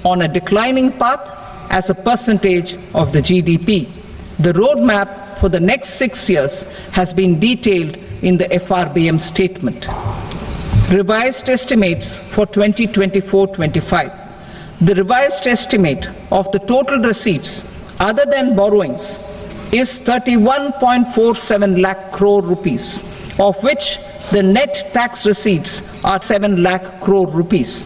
on a declining path as a percentage of the GDP. The roadmap for the next 6 years has been detailed in the FRBM statement. Revised estimates for 2024-25. The revised estimate of the total receipts other than borrowings is 31.47 lakh crore rupees, of which the net tax receipts are 7 lakh crore rupees.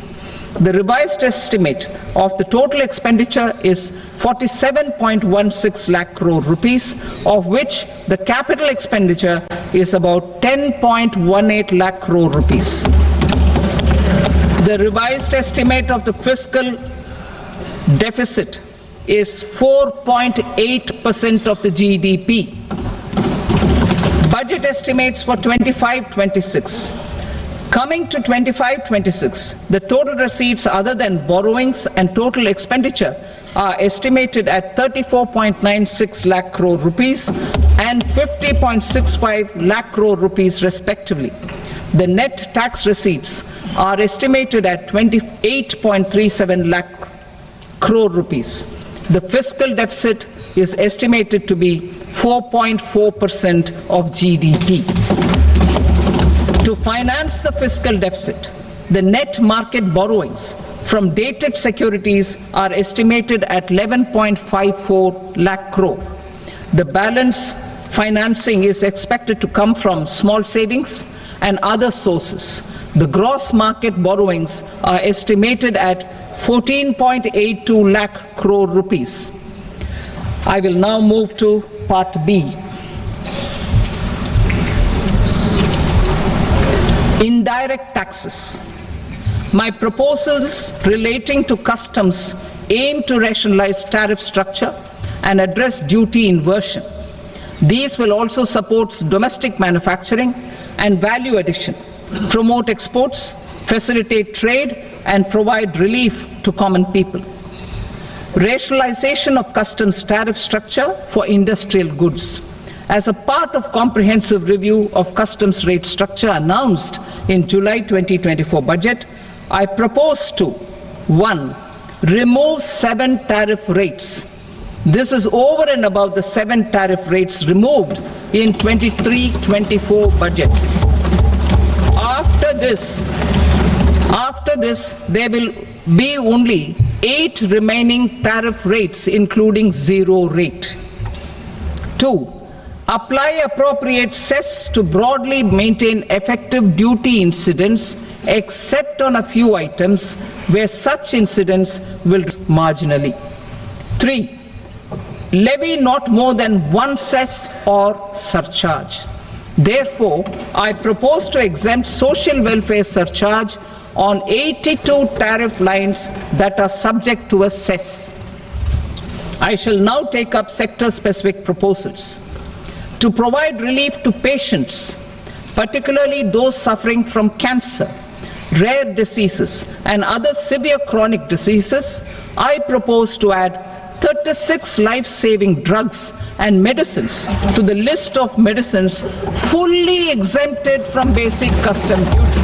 The revised estimate of the total expenditure is 47.16 lakh crore rupees, of which the capital expenditure is about 10.18 lakh crore rupees. The revised estimate of the fiscal deficit is 4.8% of the GDP. Budget estimates for 25-26. Coming to 25-26, the total receipts other than borrowings and total expenditure are estimated at 34.96 lakh crore rupees and 50.65 lakh crore rupees respectively. The net tax receipts are estimated at 28.37 lakh crore rupees. The fiscal deficit is estimated to be 4.4% of GDP. To finance the fiscal deficit, the net market borrowings from dated securities are estimated at 11.54 lakh crore. The balance financing is expected to come from small savings and other sources. The gross market borrowings are estimated at 14.82 lakh crore rupees. I will now move to Part B. Indirect taxes. My proposals relating to customs aim to rationalize tariff structure and address duty inversion. These will also support domestic manufacturing and value addition, promote exports, facilitate trade, and provide relief to common people. Rationalization of customs tariff structure for industrial goods. As a part of comprehensive review of customs rate structure announced in July 2024 budget, I propose to 1. Remove 7 tariff rates. This is over and above the 7 tariff rates removed in 23-24 budget. After this, there will be only 8 remaining tariff rates, including 0 rate. 2. Apply appropriate cess to broadly maintain effective duty incidence, except on a few items where such incidence will marginally. 3. Levy not more than 1 cess or surcharge. Therefore, I propose to exempt social welfare surcharge on 82 tariff lines that are subject to a cess. I shall now take up sector-specific proposals. To provide relief to patients, particularly those suffering from cancer, rare diseases, and other severe chronic diseases, I propose to add 36 life-saving drugs and medicines to the list of medicines fully exempted from basic custom duty.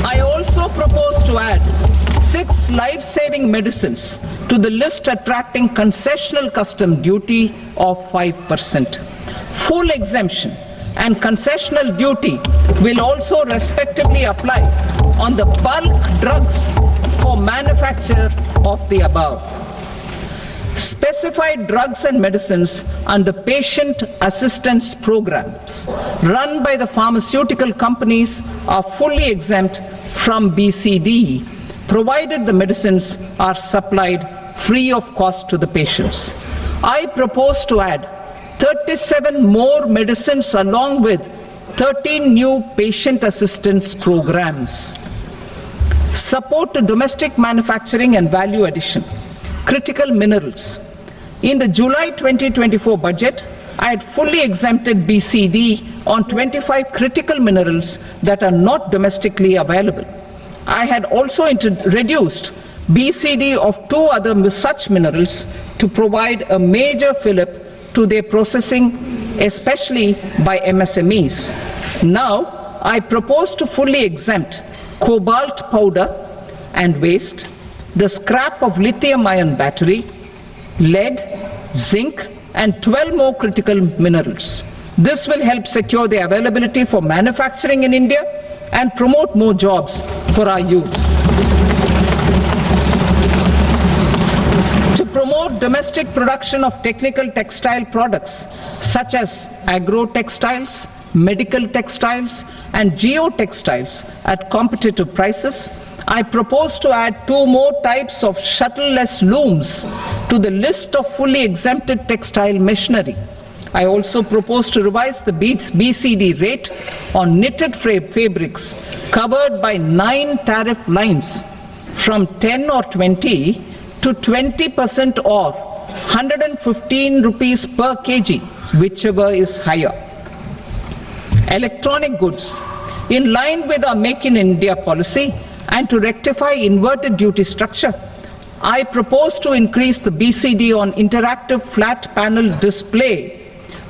I also propose to add 6 life-saving medicines to the list attracting concessional custom duty of 5%. Full exemption and concessional duty will also respectively apply on the bulk drugs for manufacture of the above. Specified drugs and medicines under patient assistance programs run by the pharmaceutical companies are fully exempt from BCD, provided the medicines are supplied free of cost to the patients. I propose to add 37 more medicines along with 13 new patient assistance programs. Support to domestic manufacturing and value addition. Critical minerals. In the July 2024 budget, I had fully exempted BCD on 25 critical minerals that are not domestically available. I had also reduced BCD of 2 other such minerals to provide a major fillip to their processing, especially by MSMEs. Now, I propose to fully exempt cobalt powder and waste, the scrap of lithium-ion battery, lead, zinc, and 12 more critical minerals. This will help secure the availability for manufacturing in India and promote more jobs for our youth. To promote domestic production of technical textile products such as agro-textiles, medical textiles, and geotextiles at competitive prices, I propose to add 2 more types of shuttle-less looms to the list of fully exempted textile machinery. I also propose to revise the BCD rate on knitted fabrics covered by 9 tariff lines from 10 or 20 to 20% or 115 rupees per kg, whichever is higher. Electronic goods. In line with our Make in India policy and to rectify inverted duty structure, I propose to increase the BCD on interactive flat panel display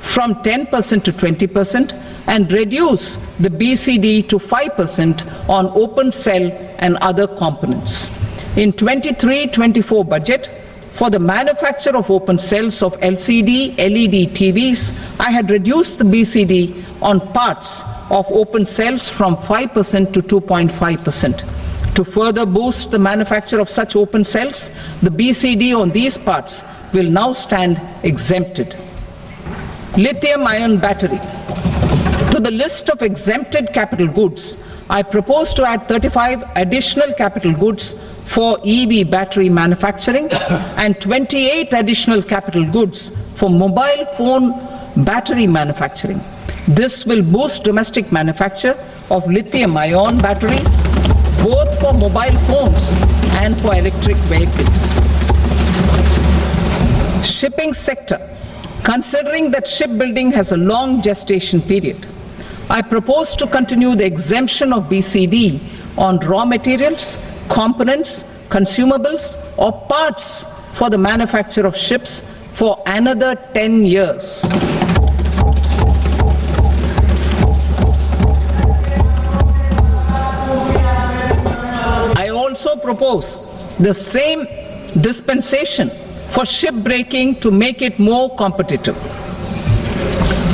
from 10% to 20% and reduce the BCD to 5% on open cell and other components. In 23-24 budget, for the manufacture of open cells of LCD, LED TVs, I had reduced the BCD on parts of open cells from 5% to 2.5%. To further boost the manufacture of such open cells, the BCD on these parts will now stand exempted. Lithium-ion battery. To the list of exempted capital goods, I propose to add 35 additional capital goods for EV battery manufacturing and 28 additional capital goods for mobile phone battery manufacturing. This will boost domestic manufacture of lithium-ion batteries, both for mobile phones and for electric vehicles. Shipping sector. Considering that shipbuilding has a long gestation period, I propose to continue the exemption of BCD on raw materials, components, consumables, or parts for the manufacture of ships for another 10 years. I also propose the same dispensation for shipbreaking to make it more competitive.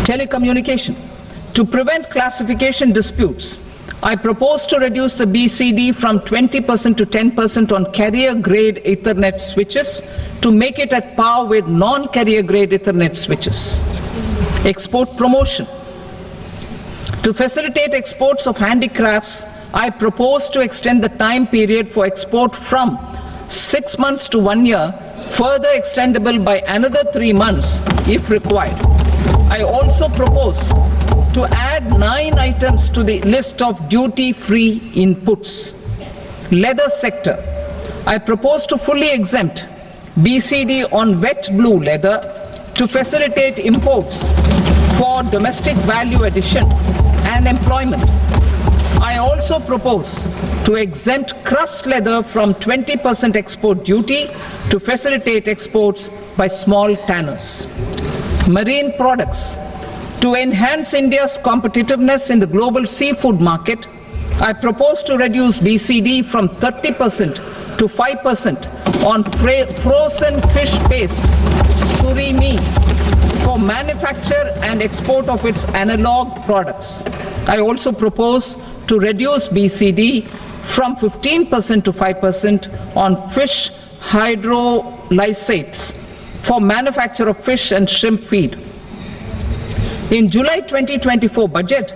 Telecommunication. To prevent classification disputes, I propose to reduce the BCD from 20% to 10% on carrier-grade Ethernet switches to make it at par with non-carrier-grade Ethernet switches. Export promotion. To facilitate exports of handicrafts, I propose to extend the time period for export from 6 months to 1 year, further extendable by another 3 months if required. I also propose to add 9 items to the list of duty-free inputs. Leather sector. I propose to fully exempt BCD on wet blue leather to facilitate imports for domestic value addition and employment. I also propose to exempt crust leather from 20% export duty to facilitate exports by small tanners. Marine products. To enhance India's competitiveness in the global seafood market, I propose to reduce BCD from 30% to 5% on frozen fish paste, surimi, for manufacture and export of its analog products. I also propose to reduce BCD from 15% to 5% on fish hydrolysates for manufacture of fish and shrimp feed. In July 2024 budget,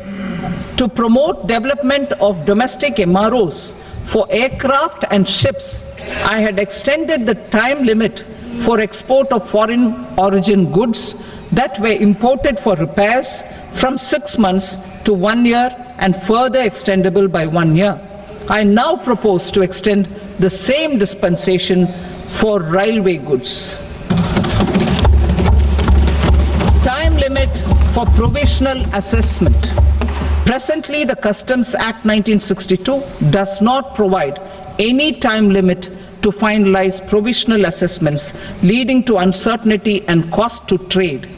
to promote development of domestic MROs for aircraft and ships, I had extended the time limit for export of foreign origin goods that were imported for repairs from 6 months to 1 year and further extendable by 1 year. I now propose to extend the same dispensation for railway goods. Time limit for provisional assessment. Presently, the Customs Act 1962 does not provide any time limit to finalize provisional assessments, leading to uncertainty and cost to trade.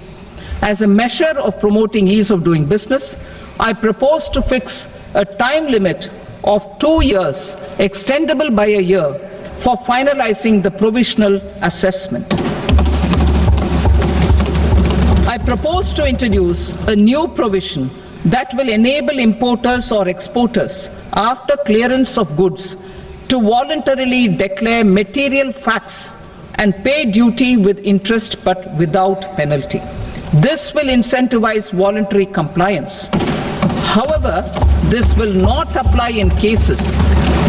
As a measure of promoting ease of doing business, I propose to fix a time limit of 2 years, extendable by a year, for finalizing the provisional assessment. I propose to introduce a new provision that will enable importers or exporters, after clearance of goods, to voluntarily declare material facts and pay duty with interest but without penalty. This will incentivize voluntary compliance. However, this will not apply in cases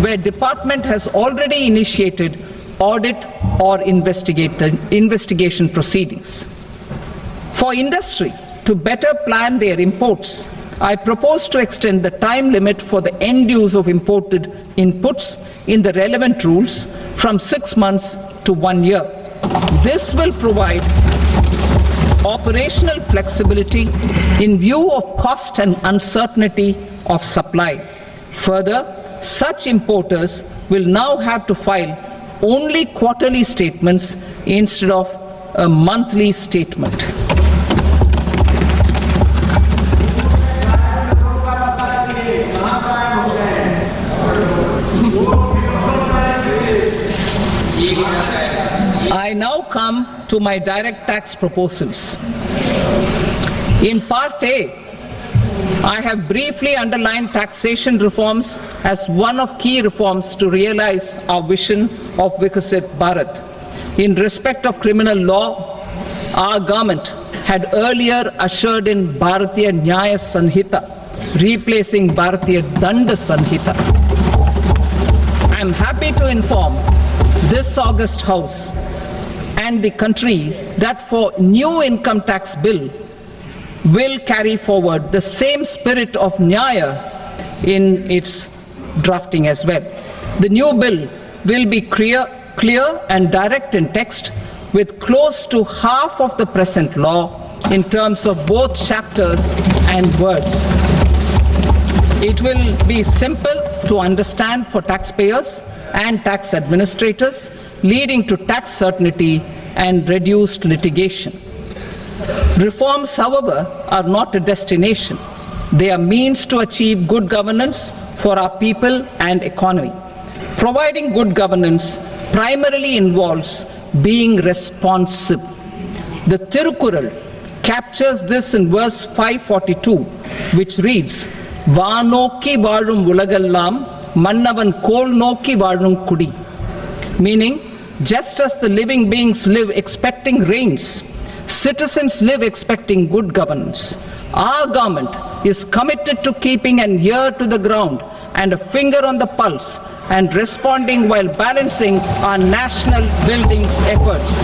where department has already initiated audit or investigation proceedings. For industry to better plan their imports, I propose to extend the time limit for the end use of imported inputs in the relevant rules from 6 months to 1 year. This will provide operational flexibility in view of cost and uncertainty of supply. Further, such importers will now have to file only quarterly statements instead of a monthly statement. I now come to my direct tax proposals. In Part A, I have briefly underlined taxation reforms as one of key reforms to realize our vision of Vikasit Bharat. In respect of criminal law, our government had earlier ushered in Bharatiya Nyaya Sanhita, replacing Bharatiya Danda Sanhita. I am happy to inform this august House and the country that for new income tax bill will carry forward the same spirit of Nyaya in its drafting as well. The new bill will be clear and direct in text, with close to half of the present law in terms of both chapters and words. It will be simple to understand for taxpayers and tax administrators, leading to tax certainty and reduced litigation. Reforms, however, are not a destination. They are means to achieve good governance for our people and economy. Providing good governance primarily involves being responsive. The Tirukural captures this in verse 542, which reads, "Vaanokki vaazhum ulagallam, mannavan kol nokki vaazhum kudi," meaning, just as the living beings live expecting rains, citizens live expecting good governance. Our government is committed to keeping an ear to the ground and a finger on the pulse and responding while balancing our national building efforts.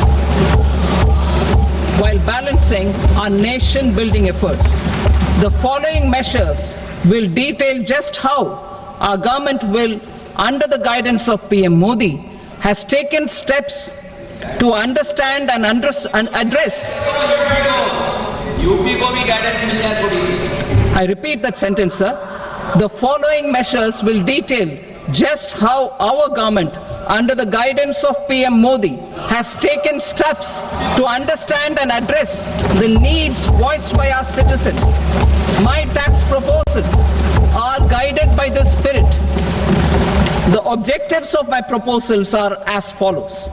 The following measures will detail just how our government will, under the guidance of PM Modi, has taken steps to understand and address. I repeat that sentence, sir. The following measures will detail just how our government, under the guidance of PM Modi, has taken steps to understand and address the needs voiced by our citizens. My tax proposals are guided by this spirit. The objectives of my proposals are as follows.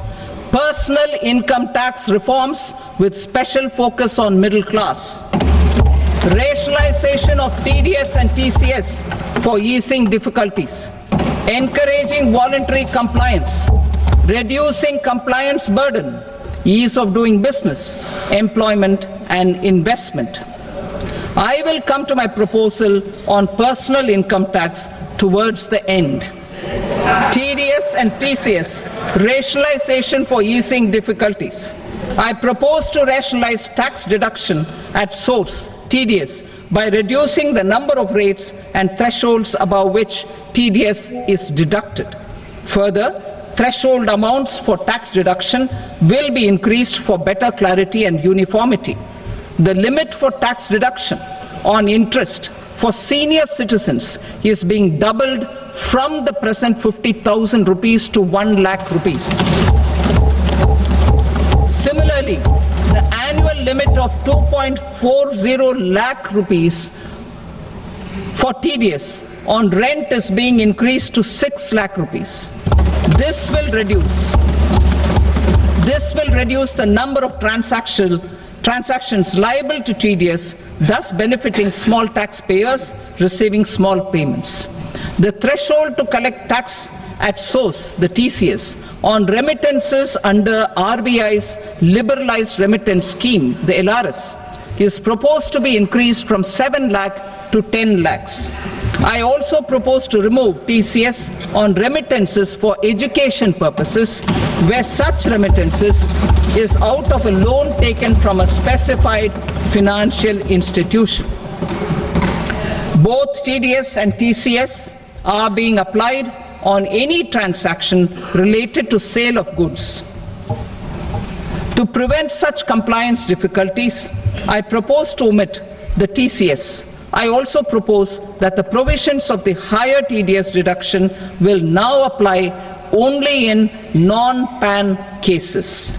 Personal income tax reforms with special focus on middle class. Rationalization of TDS and TCS for easing difficulties. Encouraging voluntary compliance. Reducing compliance burden. Ease of doing business, employment and investment. I will come to my proposal on personal income tax towards the end. TDS and TCS, rationalization for easing difficulties. I propose to rationalize tax deduction at source, TDS, by reducing the number of rates and thresholds above which TDS is deducted. Further, threshold amounts for tax deduction will be increased for better clarity and uniformity. The limit for tax deduction on interest for senior citizens is being doubled from the present 50,000 rupees to 1 lakh rupees. Similarly, the annual limit of 2.40 lakh rupees for TDS on rent is being increased to 6 lakh rupees. This will reduce the number of transactions liable to TDS, thus benefiting small taxpayers receiving small payments. The threshold to collect tax at source, the TCS, on remittances under RBI's liberalized remittance scheme, the LRS, is proposed to be increased from 7 lakh to 10 lakhs. I also propose to remove TCS on remittances for education purposes, where such remittances is out of a loan taken from a specified financial institution. Both TDS and TCS are being applied on any transaction related to sale of goods. To prevent such compliance difficulties, I propose to omit the TCS. I also propose that the provisions of the higher TDS deduction will now apply only in non-PAN cases.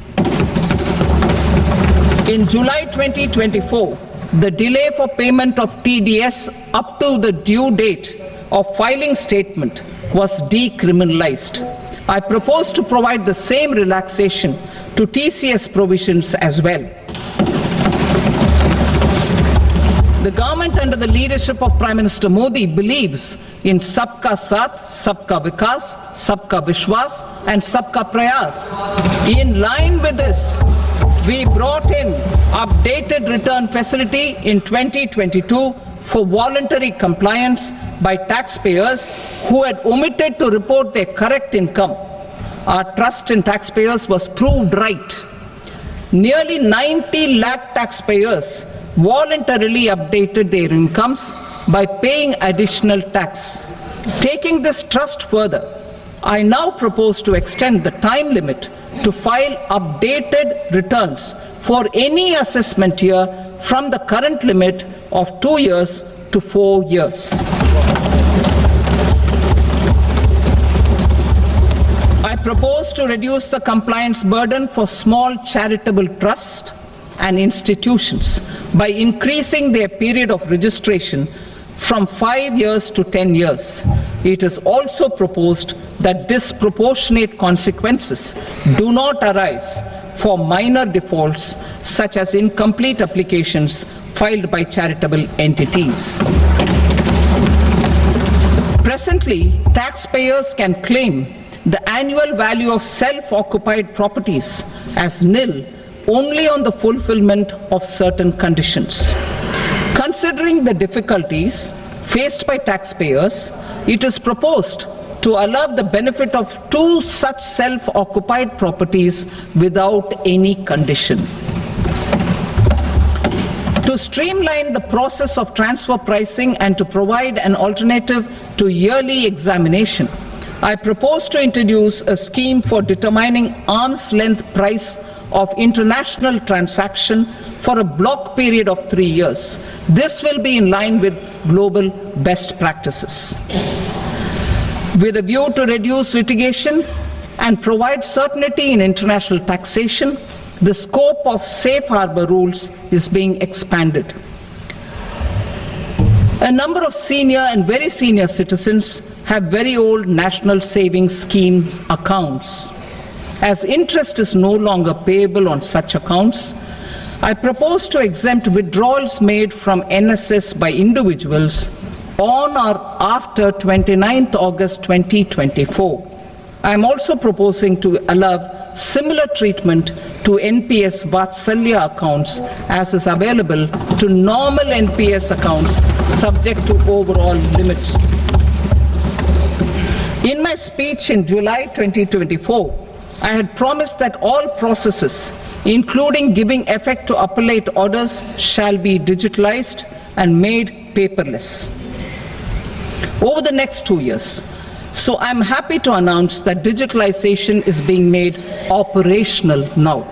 In July 2024, the delay for payment of TDS up to the due date of filing statement was decriminalized. I propose to provide the same relaxation to TCS provisions as well. The government under the leadership of Prime Minister Modi believes in Sabka Saath, Sabka Vikas, Sabka Vishwas and Sabka Prayas. In line with this, we brought in updated return facility in 2022 for voluntary compliance by taxpayers who had omitted to report their correct income. Our trust in taxpayers was proved right. Nearly 90 lakh taxpayers voluntarily updated their incomes by paying additional tax. Taking this trust further, I now propose to extend the time limit to file updated returns for any assessment year from the current limit of 2 years to 4 years. I propose to reduce the compliance burden for small charitable trusts and institutions by increasing their period of registration from 5 years to 10 years. It is also proposed that disproportionate consequences do not arise for minor defaults such as incomplete applications filed by charitable entities. Presently, taxpayers can claim the annual value of self-occupied properties as nil only on the fulfillment of certain conditions. Considering the difficulties faced by taxpayers, it is proposed to allow the benefit of 2 such self-occupied properties without any condition. To streamline the process of transfer pricing and to provide an alternative to yearly examination, I propose to introduce a scheme for determining arm's length price of international transaction for a block period of 3 years. This will be in line with global best practices. With a view to reduce litigation and provide certainty in international taxation, the scope of safe harbor rules is being expanded. A number of senior and very senior citizens have very old national savings schemes accounts. As interest is no longer payable on such accounts, I propose to exempt withdrawals made from NSS by individuals on or after 29th August 2024. I am also proposing to allow similar treatment to NPS Vatsalya accounts as is available to normal NPS accounts subject to overall limits. In my speech in July 2024, I had promised that all processes, including giving effect to appellate orders, shall be digitalized and made paperless over the next 2 years. So I'm happy to announce that digitalization is being made operational now.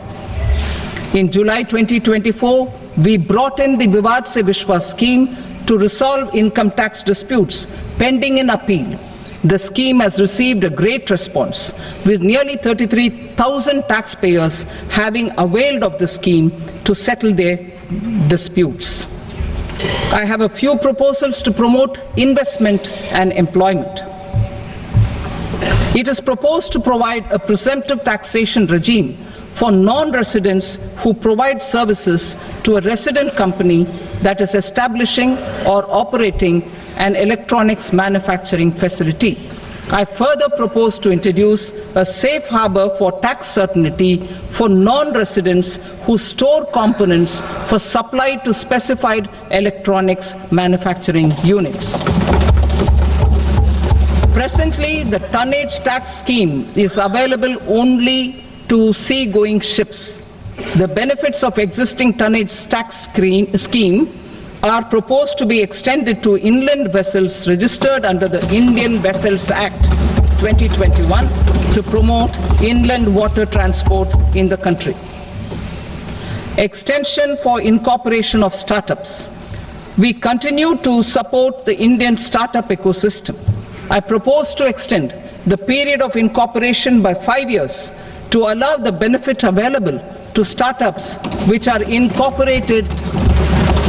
In July 2024, we brought in the Vivad Se Vishwas scheme to resolve income tax disputes pending in appeal. The scheme has received a great response, with nearly 33,000 taxpayers having availed of the scheme to settle their disputes. I have a few proposals to promote investment and employment. It is proposed to provide a presumptive taxation regime for non-residents who provide services to a resident company that is establishing or operating an electronics manufacturing facility. I further propose to introduce a safe harbor for tax certainty for non-residents who store components for supply to specified electronics manufacturing units. Presently, the tonnage tax scheme is available only to sea-going ships. The benefits of existing tonnage tax scheme are proposed to be extended to inland vessels registered under the Indian Vessels Act 2021 to promote inland water transport in the country. Extension for incorporation of startups. We continue to support the Indian startup ecosystem. I propose to extend the period of incorporation by 5 years to allow the benefit available to startups which are incorporated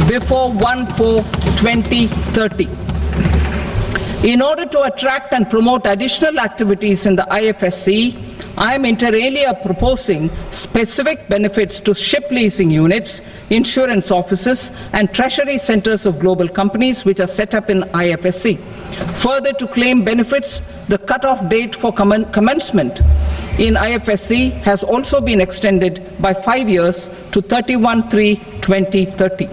before 1/4/2030. In order to attract and promote additional activities in the IFSC, I am inter alia proposing specific benefits to ship leasing units, insurance offices, and treasury centers of global companies which are set up in IFSC. Further, to claim benefits, the cut-off date for commencement in IFSC has also been extended by 5 years to 31/3/2030.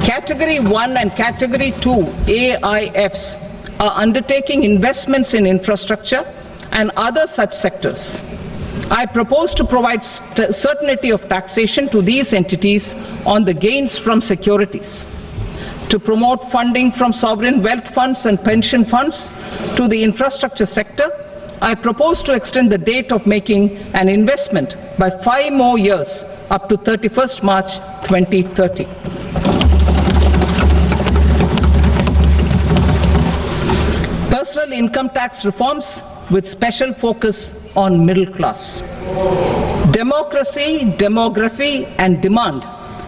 Category 1 and Category 2 AIFs are undertaking investments in infrastructure and other such sectors. I propose to provide certainty of taxation to these entities on the gains from securities, to promote funding from sovereign wealth funds and pension funds to the infrastructure sector. I propose to extend the date of making an investment by 5 more years up to 31st March 2030. Personal income tax reforms with special focus on middle class. Democracy, demography, and demand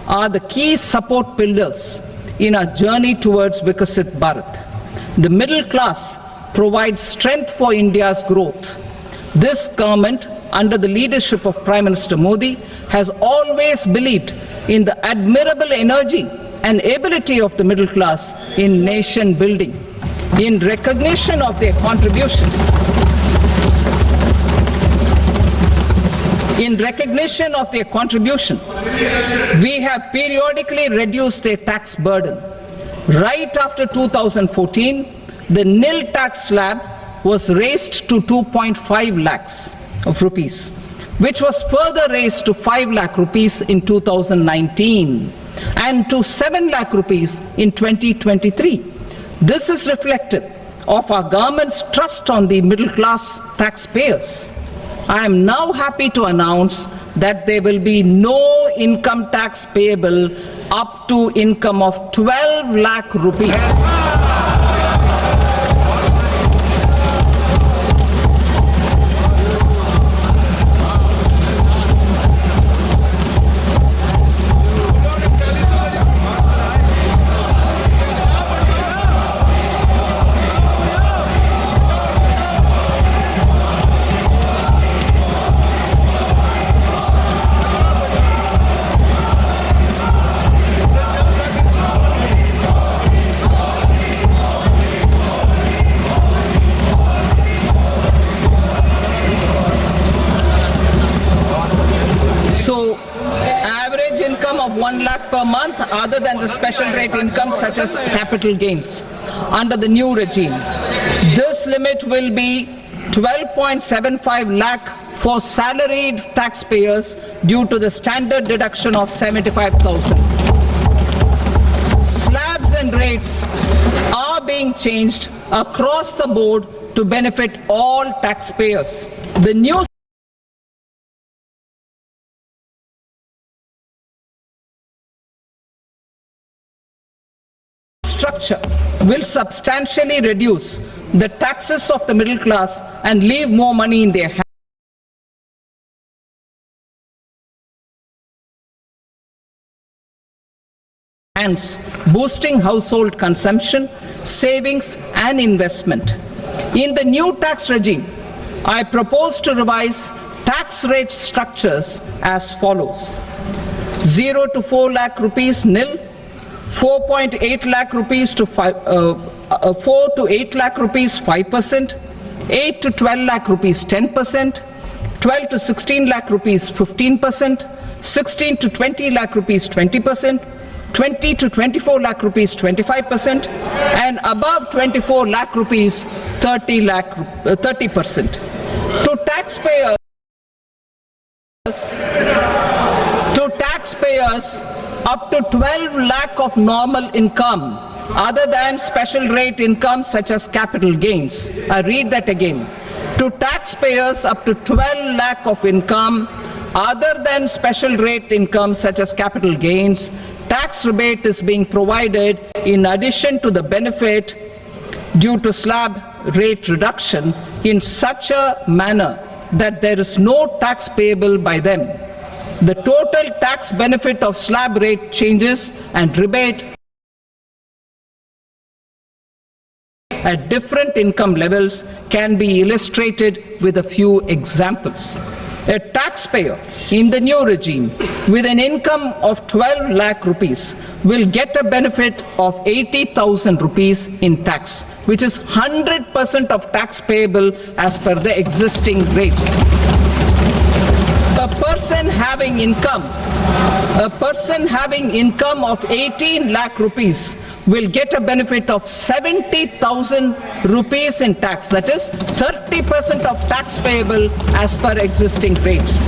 are the key support pillars in our journey towards Vikasit Bharat. The middle class provides strength for India's growth. This government, under the leadership of Prime Minister Modi, has always believed in the admirable energy and ability of the middle class in nation building. In recognition of their contribution, we have periodically reduced their tax burden. Right after 2014, the nil tax slab was raised to 2.5 lakhs of rupees, which was further raised to 5 lakh rupees in 2019 and to 7 lakh rupees in 2023. This is reflective of our government's trust on the middle class taxpayers. I am now happy to announce that there will be no income tax payable up to income of 12 lakh rupees. So, average income of 1 lakh per month other than the special rate income such as capital gains under the new regime. This limit will be 12.75 lakh for salaried taxpayers due to the standard deduction of 75,000. Slabs and rates are being changed across the board to benefit all taxpayers. The new structure will substantially reduce the taxes of the middle class and leave more money in their hands. hence boosting household consumption, savings and investment. In the new tax regime, I propose to revise tax rate structures as follows. 0 to 4 lakh rupees nil, 4.8 lakh rupees to 4 to 8 lakh rupees 5%, 8 to 12 lakh rupees 10%, 12 to 16 lakh rupees 15%, 16 to 20 lakh rupees 20%, 20 to 24 lakh rupees 25%, and above 24 lakh rupees 30%. To taxpayers up to 12 lakh of normal income other than special rate income such as capital gains. I read that again. To taxpayers up to 12 lakh of income other than special rate income such as capital gains, tax rebate is being provided in addition to the benefit due to slab rate reduction in such a manner that there is no tax payable by them. The total tax benefit of slab rate changes and rebate at different income levels can be illustrated with a few examples. A taxpayer in the new regime with an income of 12 lakh rupees will get a benefit of 80,000 rupees in tax, which is 100% of tax payable as per the existing rates. A person having income of 18 lakh rupees will get a benefit of 70,000 rupees in tax, that is 30% of tax payable as per existing rates.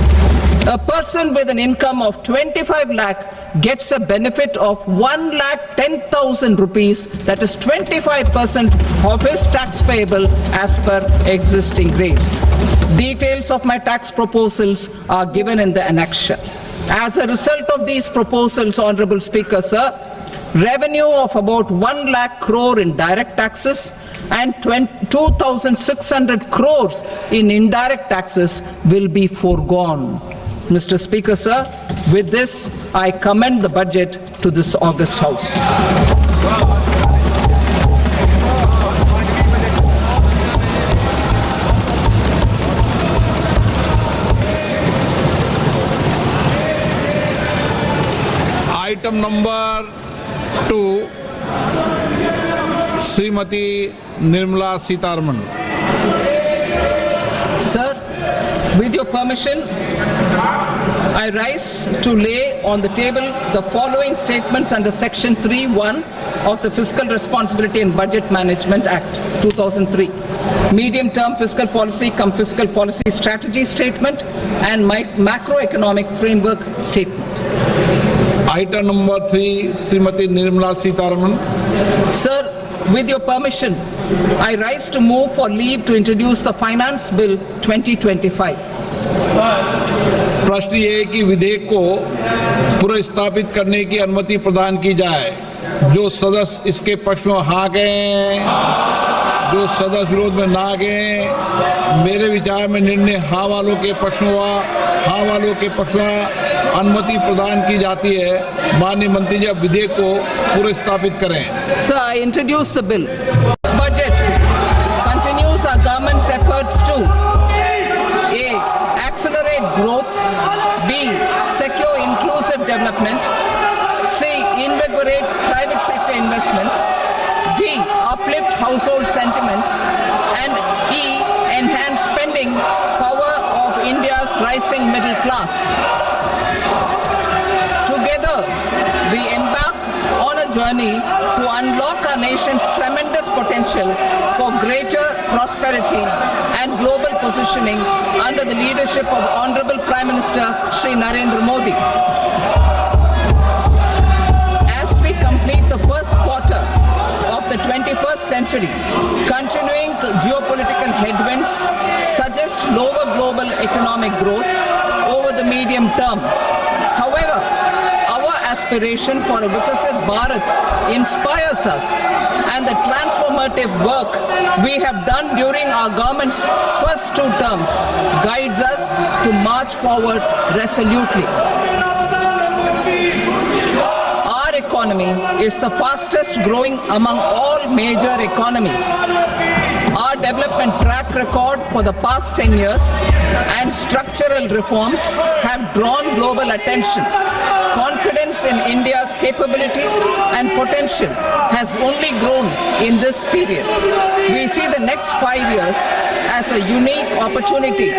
A person with an income of 25 lakh gets a benefit of 1,10,000 rupees, that is 25% of his tax payable as per existing rates. Details of my tax proposals are given in the annexure. As a result of these proposals, Honorable Speaker, sir, revenue of about 1 lakh crore in direct taxes and 2,600 crores in indirect taxes will be foregone. Mr. Speaker, sir, with this, I commend the budget to this august House. Item number 2, Srimati Nirmala Sitharaman. Sir, with your permission, I rise to lay on the table the following statements under Section 3(1) of the Fiscal Responsibility and Budget Management Act 2003. Medium-term fiscal policy cum fiscal policy strategy statement and macroeconomic framework statement. Item number 3, Srimati Nirmala Sitharaman. Sir, with your permission, I rise to move for leave to introduce the Finance Bill 2025. प्रश्न ये है कि विधेयक को पुनर्स्थापित करने की अनुमति प्रदान की जाए। जो सदस्य इसके पक्ष में हाँ कहें, जो सदस्य विरोध में ना कहें। मेरे विचार में निर्णय हाँ वालों के पक्ष में हुआ, हाँ वालों के पक्ष में अनुमति प्रदान की जाती है। माननीय मंत्री जी, अब विधेयक को पुनर्स्थापित करें। Sir, I introduce the bill. This budget continues our government's efforts to A. Accelerate growth, B. Secure inclusive development, C. Invigorate private sector investments, D. Uplift household sentiments, and E. Enhance spending power of India's rising middle class. Together, we embark on a journey to unlock our nation's tremendous potential for greater prosperity and global positioning under the leadership of Honorable Prime Minister Shri Narendra Modi. As we complete the first quarter of the 21st century, continuing geopolitical headwinds suggest lower global economic growth over the medium term. However, our aspiration for a Vikasit Bharat inspires us, and the transformative work we have done during our government's first 2 terms guides us to march forward resolutely. Our economy is the fastest growing among all major economies. Our development track record for the past 10 years and structural reforms have drawn global attention. Confidence in India's capability and potential has only grown in this period. We see the next 5 years as a unique opportunity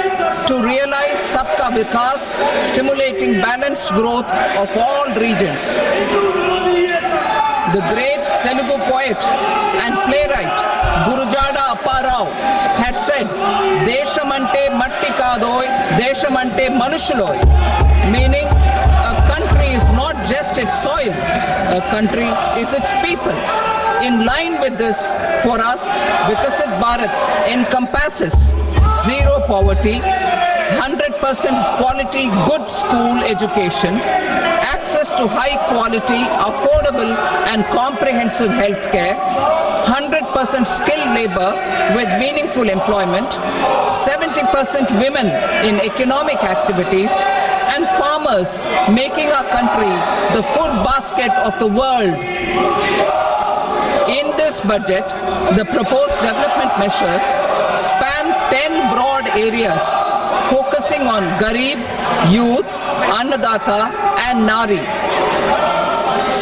to realize Sabka Vikas, stimulating balanced growth of all regions. The great Telugu poet and playwright Gurujada Apparao had said, "Deshamante matti kadoy, deshamante manushuloy," meaning a country is not just its soil, a country is its people. In line with this, for us, Vikasit Bharat encompasses zero poverty, 100% quality good school education, access to high quality, affordable and comprehensive health care, 100% skilled labor with meaningful employment, 70% women in economic activities, and farmers making our country the food basket of the world. In this budget, the proposed development measures span 10 broad areas focusing on Garib, youth, Annadata and Nari,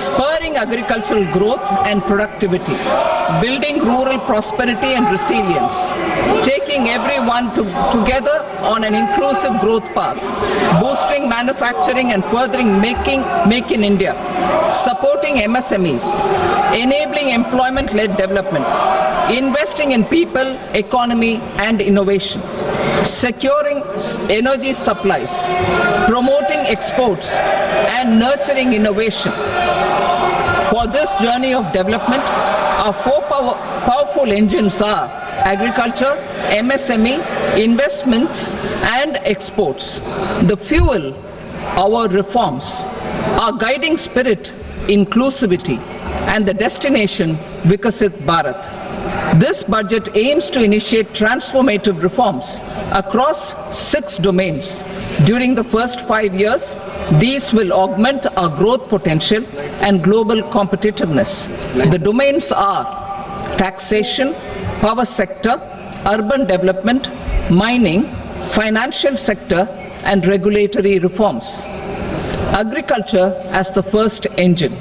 spurring agricultural growth and productivity, building rural prosperity and resilience, taking everyone together on an inclusive growth path, boosting manufacturing and furthering Make in India, supporting MSMEs, enabling employment-led development, investing in people, economy and innovation, securing energy supplies, promoting exports and nurturing innovation. For this journey of development, our four powerful engines are agriculture, MSME, investments and exports. The fuel, our reforms, our guiding spirit, inclusivity, and the destination, Vikasit Bharat. This budget aims to initiate transformative reforms across 6 domains. During the first 5 years, these will augment our growth potential and global competitiveness. The domains are taxation, power sector, urban development, mining, financial sector, and regulatory reforms. Agriculture as the first engine.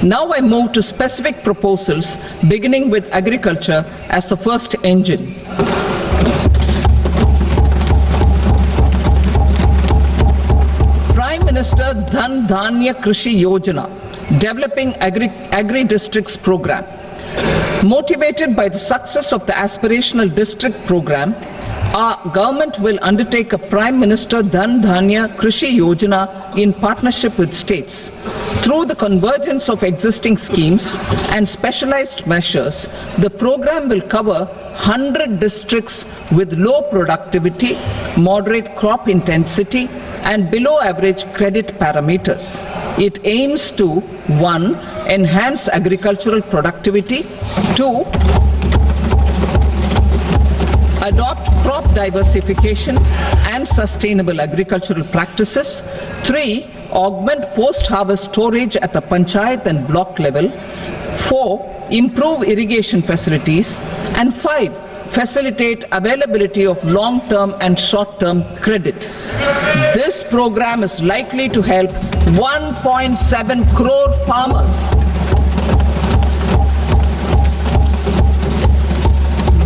Now I move to specific proposals, beginning with agriculture as the first engine. Prime Minister Dhan Dhanya Krishi Yojana, developing agri-districts program. Motivated by the success of the aspirational district program, our government will undertake a Prime Minister Dhan Dhanya Krishi Yojana in partnership with states. Through the convergence of existing schemes and specialized measures, the program will cover 100 districts with low productivity, moderate crop intensity, and below average credit parameters. It aims to 1. Enhance agricultural productivity, 2. Adopt crop diversification and sustainable agricultural practices, 3. Augment post-harvest storage at the panchayat and block level, 4. Improve irrigation facilities, and 5. Facilitate availability of long-term and short-term credit. This program is likely to help 1.7 crore farmers.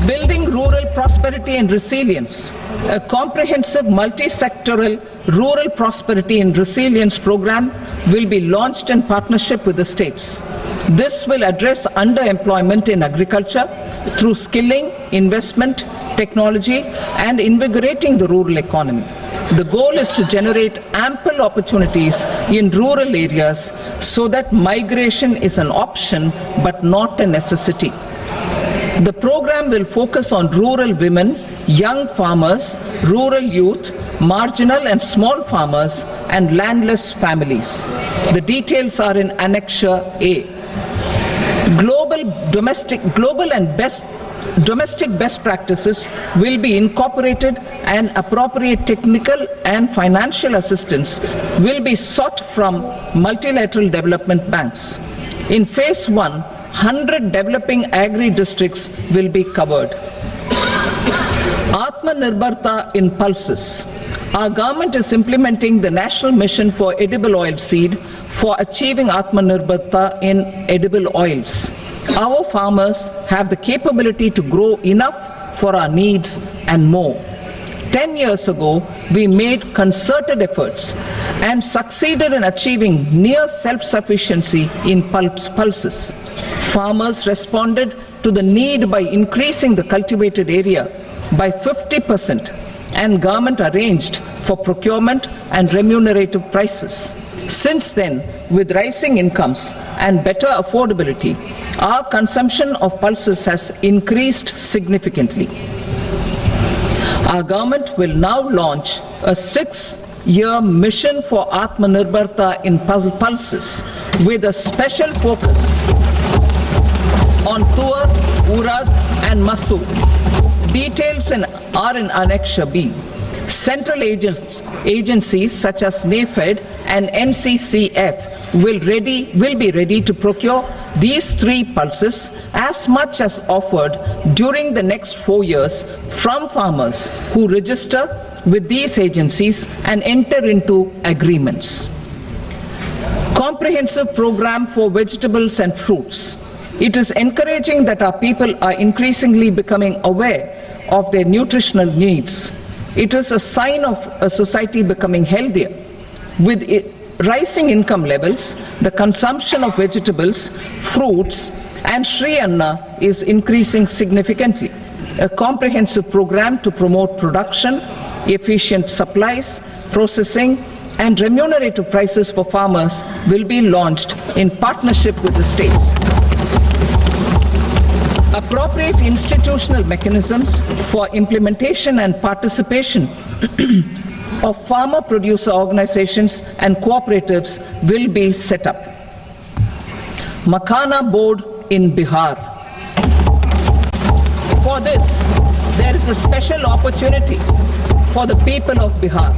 Building rural prosperity and resilience. A comprehensive multi-sectoral rural prosperity and resilience program will be launched in partnership with the states. This will address underemployment in agriculture through skilling, investment, technology, and invigorating the rural economy. The goal is to generate ample opportunities in rural areas so that migration is an option but not a necessity. The program will focus on rural women, young farmers, rural youth, marginal and small farmers, and landless families. The details are in Annexure A. Domestic best practices will be incorporated and appropriate technical and financial assistance will be sought from multilateral development banks. In phase 1, 100 developing agri-districts will be covered. Atmanirbharta in pulses. Our government is implementing the National Mission for Edible Oil Seed for achieving Atmanirbharta in edible oils. Our farmers have the capability to grow enough for our needs and more. 10 years ago, we made concerted efforts and succeeded in achieving near self-sufficiency in pulses. Farmers responded to the need by increasing the cultivated area by 50%, and government arranged for procurement and remunerative prices. Since then, with rising incomes and better affordability, our consumption of pulses has increased significantly. Our government will now launch a 6-year mission for Atmanirbharta in pulses with a special focus on Tuar, Urad and Masoor. Details are in Annexure B. Central agencies such as NAFED and NCCF will be ready to procure these 3 pulses as much as offered during the next 4 years from farmers who register with these agencies and enter into agreements. Comprehensive program for vegetables and fruits. It is encouraging that our people are increasingly becoming aware of their nutritional needs. It is a sign of a society becoming healthier. With rising income levels, the consumption of vegetables, fruits, and Shri Anna is increasing significantly. A comprehensive program to promote production, efficient supplies, processing, and remunerative prices for farmers will be launched in partnership with the states. Appropriate institutional mechanisms for implementation and participation of farmer producer organizations and cooperatives will be set up. Makhana board in Bihar. For this, there is a special opportunity for the people of Bihar.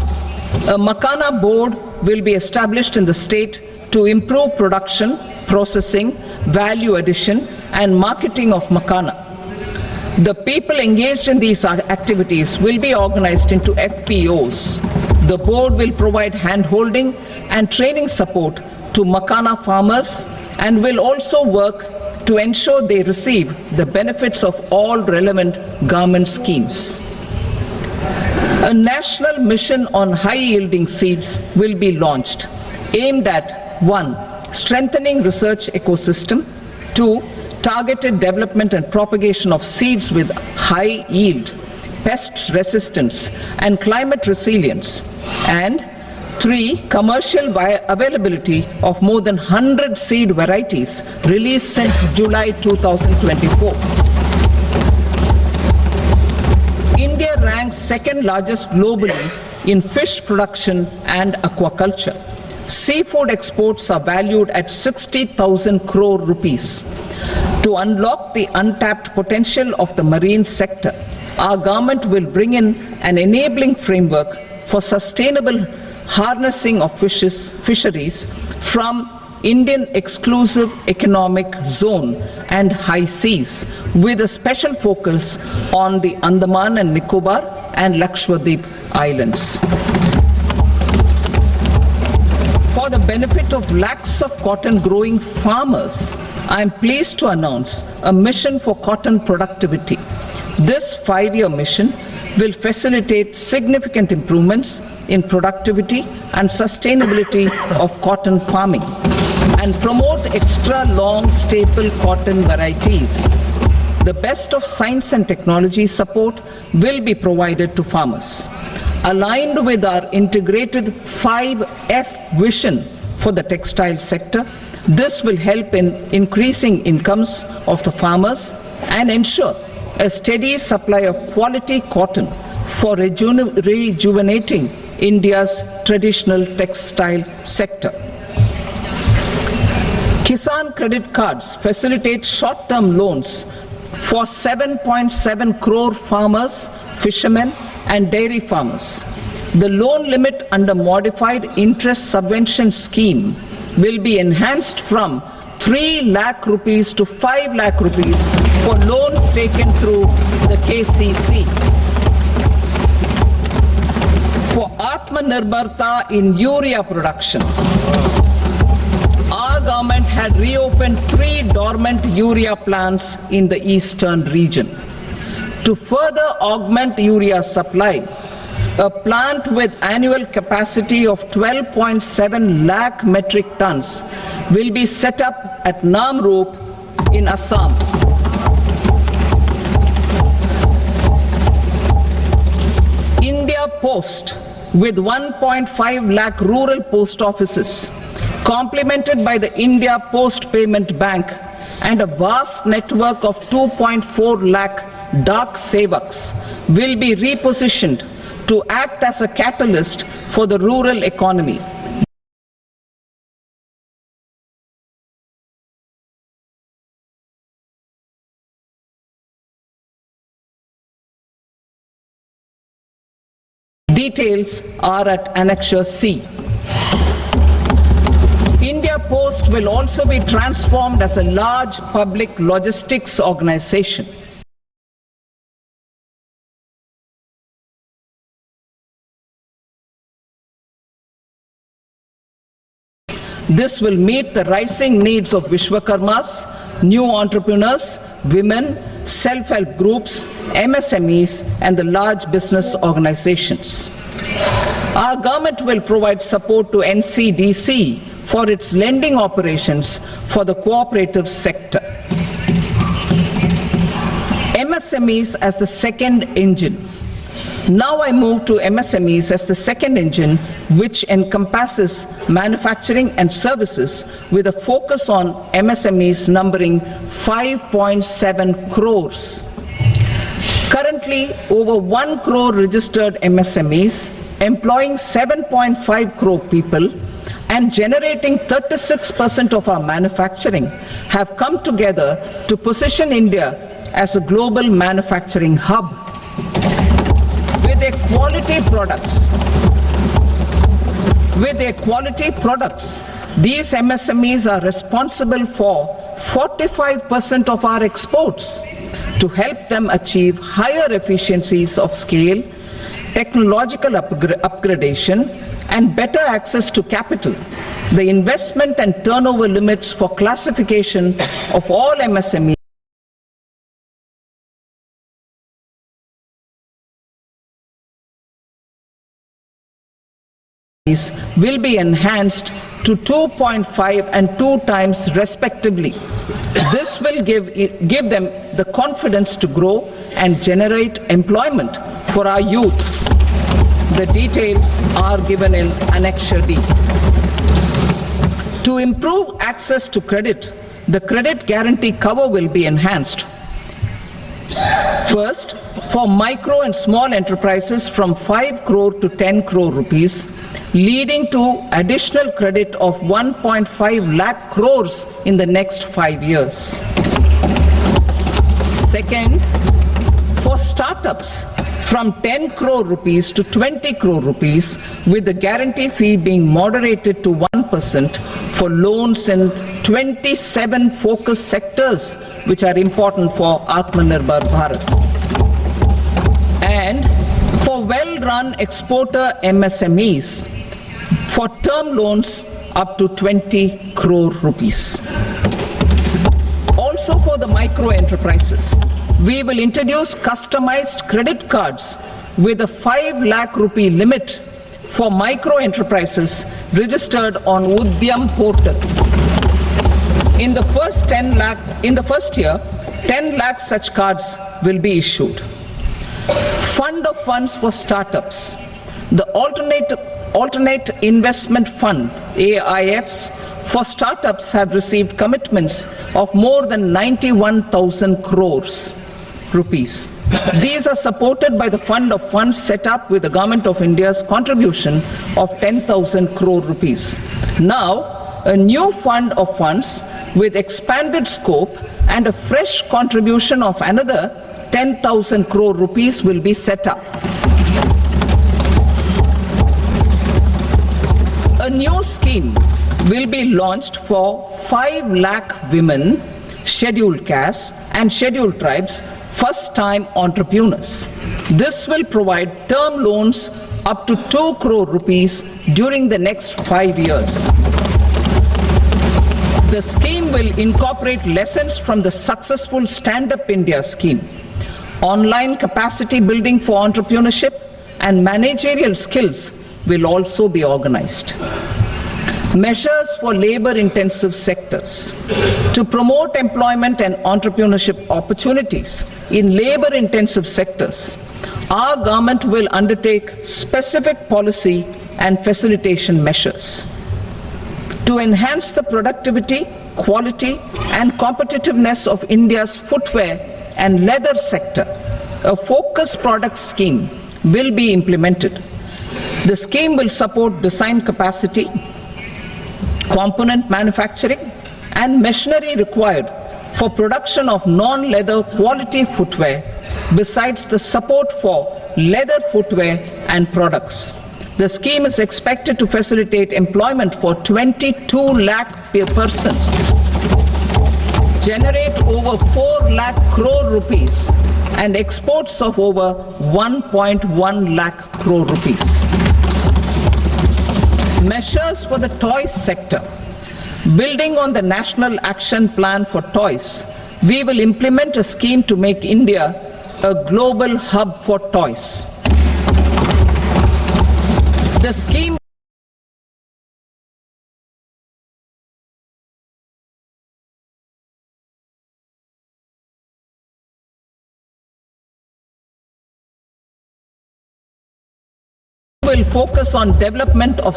A Makhana board will be established in the state to improve production, processing, value addition, and marketing of Makhana. The people engaged in these activities will be organized into FPOs. The board will provide hand-holding and training support to Makhana farmers and will also work to ensure they receive the benefits of all relevant government schemes. A national mission on high-yielding seeds will be launched, aimed at 1. Strengthening research ecosystem, 2. Targeted development and propagation of seeds with high yield, pest resistance and climate resilience, and 3. Commercial availability of more than 100 seed varieties released since July 2024. India ranks 2nd largest globally in fish production and aquaculture. Seafood exports are valued at 60,000 crore rupees. To unlock the untapped potential of the marine sector, our government will bring in an enabling framework for sustainable harnessing of fisheries from Indian Exclusive Economic Zone and high seas, with a special focus on the Andaman and Nicobar and Lakshadweep Islands. For the benefit of lakhs of cotton growing farmers, I am pleased to announce a mission for cotton productivity. This 5-year mission will facilitate significant improvements in productivity and sustainability of cotton farming and promote extra long staple cotton varieties. The best of science and technology support will be provided to farmers. Aligned with our integrated 5F vision for the textile sector, this will help in increasing incomes of the farmers and ensure a steady supply of quality cotton for rejuvenating India's traditional textile sector. Kisan credit cards facilitate short-term loans for 7.7 crore farmers, fishermen, and dairy farmers. The loan limit under modified interest subvention scheme will be enhanced from 3 lakh rupees to 5 lakh rupees for loans taken through the KCC. For Atmanirbharta in urea production, our government had reopened 3 dormant urea plants in the eastern region. To further augment urea supply, a plant with annual capacity of 12.7 lakh metric tons will be set up at Namrup in Assam. India Post, with 1.5 lakh rural post offices, complemented by the India Post Payment Bank and a vast network of 2.4 lakh Dak Sevaks, will be repositioned to act as a catalyst for the rural economy. Details are at Annexure C. India Post will also be transformed as a large public logistics organization. This will meet the rising needs of Vishwakarmas, new entrepreneurs, women, self-help groups, MSMEs, and the large business organizations. Our government will provide support to NCDC for its lending operations for the cooperative sector. MSMEs as the second engine. Now I move to MSMEs as the second engine, which encompasses manufacturing and services with a focus on MSMEs numbering 5.7 crores. Currently, over 1 crore registered MSMEs, employing 7.5 crore people and generating 36% of our manufacturing, have come together to position India as a global manufacturing hub. With their quality products, these MSMEs are responsible for 45% of our exports. To help them achieve higher efficiencies of scale, technological upgradation, and better access to capital, the investment and turnover limits for classification of all MSMEs will be enhanced to 2.5 and 2 times respectively. This will give them the confidence to grow and generate employment for our youth. The details are given in Annexure D. To improve access to credit, the credit guarantee cover will be enhanced. First, for micro and small enterprises from 5 crore to 10 crore rupees, leading to additional credit of 1.5 lakh crores in the next 5 years. Second, for startups from 10 crore rupees to 20 crore rupees, with the guarantee fee being moderated to 1% for loans in 27 focus sectors which are important for Atmanirbhar Bharat. And for well-run exporter MSMEs, for term loans up to 20 crore rupees. Also for the micro enterprises, we will introduce customized credit cards with a 5 lakh rupee limit for micro enterprises registered on Udyam portal. In the first year, 10 lakh such cards will be issued. Fund of funds for startups. The alternate investment fund, AIFs, for startups have received commitments of more than 91,000 crores rupees. These are supported by the fund of funds set up with the Government of India's contribution of 10,000 crore rupees. Now, a new fund of funds with expanded scope and a fresh contribution of another 10,000 crore rupees will be set up. A new scheme will be launched for 5 lakh women, scheduled castes and scheduled tribes, first-time entrepreneurs. This will provide term loans up to 2 crore rupees during the next 5 years. The scheme will incorporate lessons from the successful Stand Up India scheme. Online capacity building for entrepreneurship and managerial skills will also be organized. Measures for labor-intensive sectors. To promote employment and entrepreneurship opportunities in labor-intensive sectors, our government will undertake specific policy and facilitation measures. To enhance the productivity, quality and competitiveness of India's footwear and leather sector, a focused product scheme will be implemented. The scheme will support design capacity, component manufacturing and machinery required for production of non-leather quality footwear, besides the support for leather footwear and products. The scheme is expected to facilitate employment for 22 lakh persons, generate over 4 lakh crore rupees and exports of over 1.1 lakh crore rupees. Measures for the toys sector. Building on the National Action Plan for Toys, we will implement a scheme to make India a global hub for toys. The scheme will focus on development of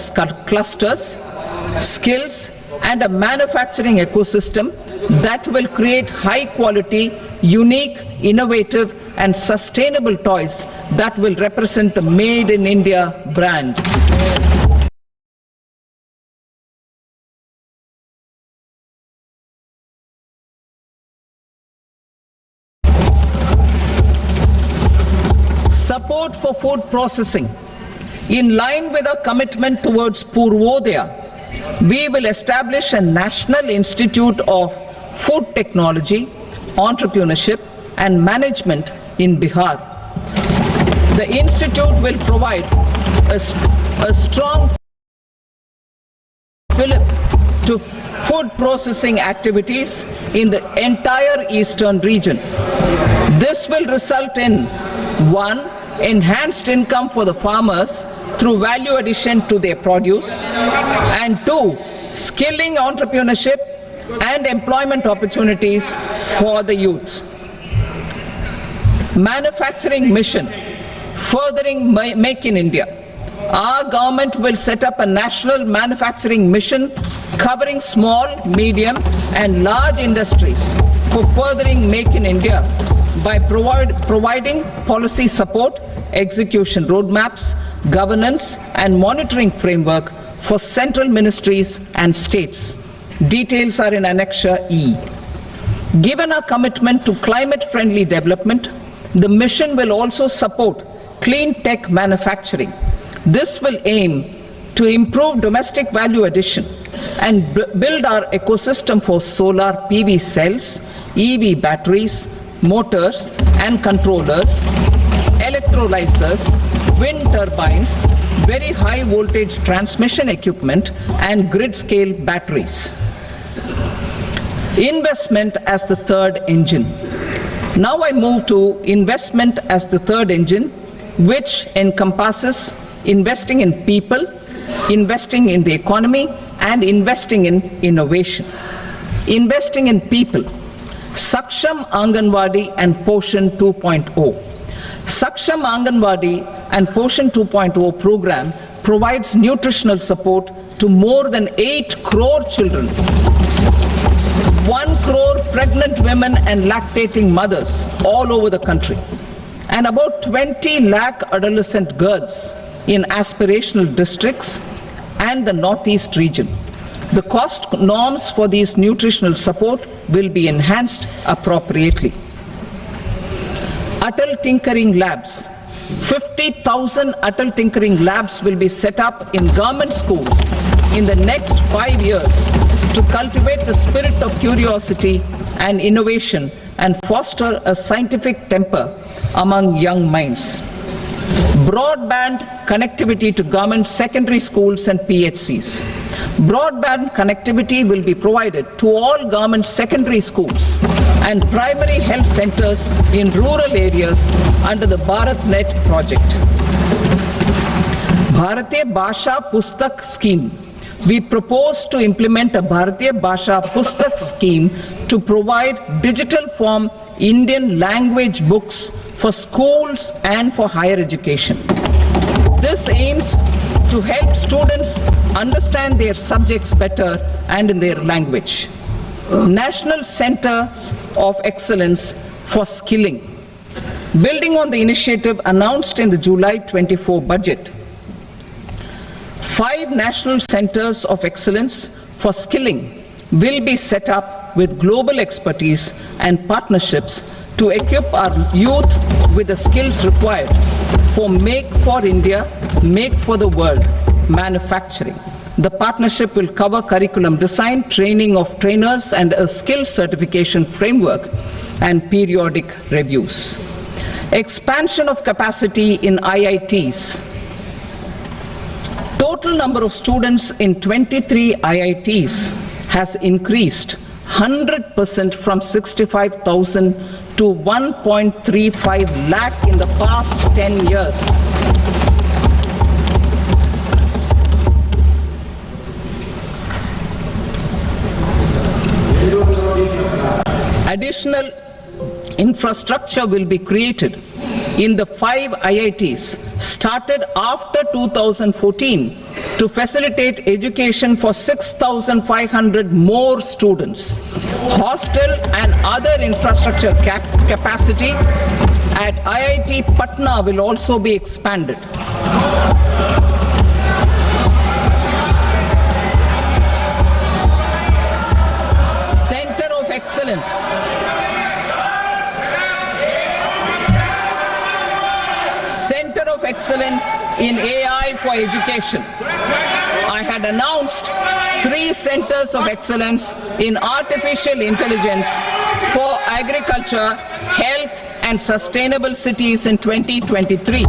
clusters, skills, and a manufacturing ecosystem that will create high quality, unique, innovative, and sustainable toys that will represent the Made in India brand. Support for food processing. In line with our commitment towards Purvodaya, we will establish a National Institute of Food Technology, Entrepreneurship and Management in Bihar. The institute will provide a strong fillip to food processing activities in the entire eastern region. This will result in 1. Enhanced income for the farmers through value addition to their produce, and 2. Skilling entrepreneurship and employment opportunities for the youth. Manufacturing mission, furthering Make in India. Our government will set up a national manufacturing mission covering small, medium and large industries for furthering Make in India by providing policy support, execution roadmaps, governance and monitoring framework for central ministries and states. Details are in Annexure E. Given our commitment to climate-friendly development, the mission will also support clean tech manufacturing. This will aim to improve domestic value addition and build our ecosystem for solar PV cells, EV batteries, motors and controllers, electrolyzers, wind turbines, very high voltage transmission equipment and grid scale batteries. Investment as the third engine. Now I move to investment as the third engine, which encompasses investing in people, investing in the economy and investing in innovation. Investing in people. Saksham Anganwadi and Poshan 2.0. Saksham Anganwadi and Poshan 2.0 program provides nutritional support to more than 8 crore children, 1 crore pregnant women and lactating mothers all over the country, and about 20 lakh adolescent girls in aspirational districts and the Northeast region. The cost norms for these nutritional support will be enhanced appropriately. Atal Tinkering Labs. 50,000 Atal Tinkering Labs will be set up in government schools in the next 5 years to cultivate the spirit of curiosity and innovation and foster a scientific temper among young minds. Broadband connectivity to government secondary schools and PHCs. Broadband connectivity will be provided to all government secondary schools and primary health centers in rural areas under the BharatNet project. Bharatiya Bhasha Pustak Scheme. We propose to implement a Bharatiya Bhasha Pustak scheme to provide digital form Indian language books for schools and for higher education. This aims to help students understand their subjects better and in their language. National Centers of Excellence for Skilling. Building on the initiative announced in the July 24 budget, 5 national centers of excellence for skilling will be set up with global expertise and partnerships to equip our youth with the skills required for Make for India, Make for the World manufacturing. The partnership will cover curriculum design, training of trainers, and a skills certification framework and periodic reviews. Expansion of capacity in IITs. Total number of students in 23 IITs has increased 100% from 65,000 to 1.35 lakh in the past 10 years. Additional infrastructure will be created in the 5 IITs started after 2014 to facilitate education for 6,500 more students. Hostel and other infrastructure capacity at IIT Patna will also be expanded. Center of Excellence. Center of Excellence in AI for Education. I had announced 3 centers of excellence in artificial intelligence for agriculture, health, and sustainable cities in 2023.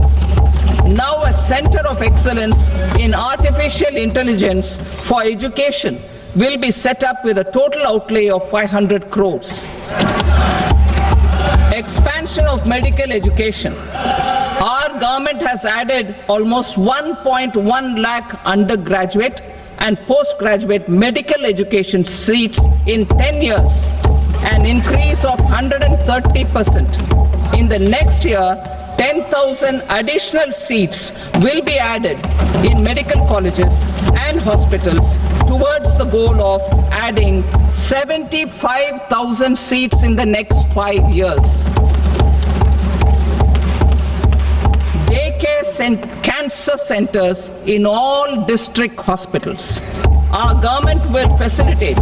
Now a center of excellence in artificial intelligence for education will be set up with a total outlay of 500 crores. Expansion of medical education. Our government has added almost 1.1 lakh undergraduate and postgraduate medical education seats in 10 years, an increase of 130%. In the next year, 10,000 additional seats will be added in medical colleges and hospitals towards the goal of adding 75,000 seats in the next 5 years. Daycare cancer centers in all district hospitals. Our government will facilitate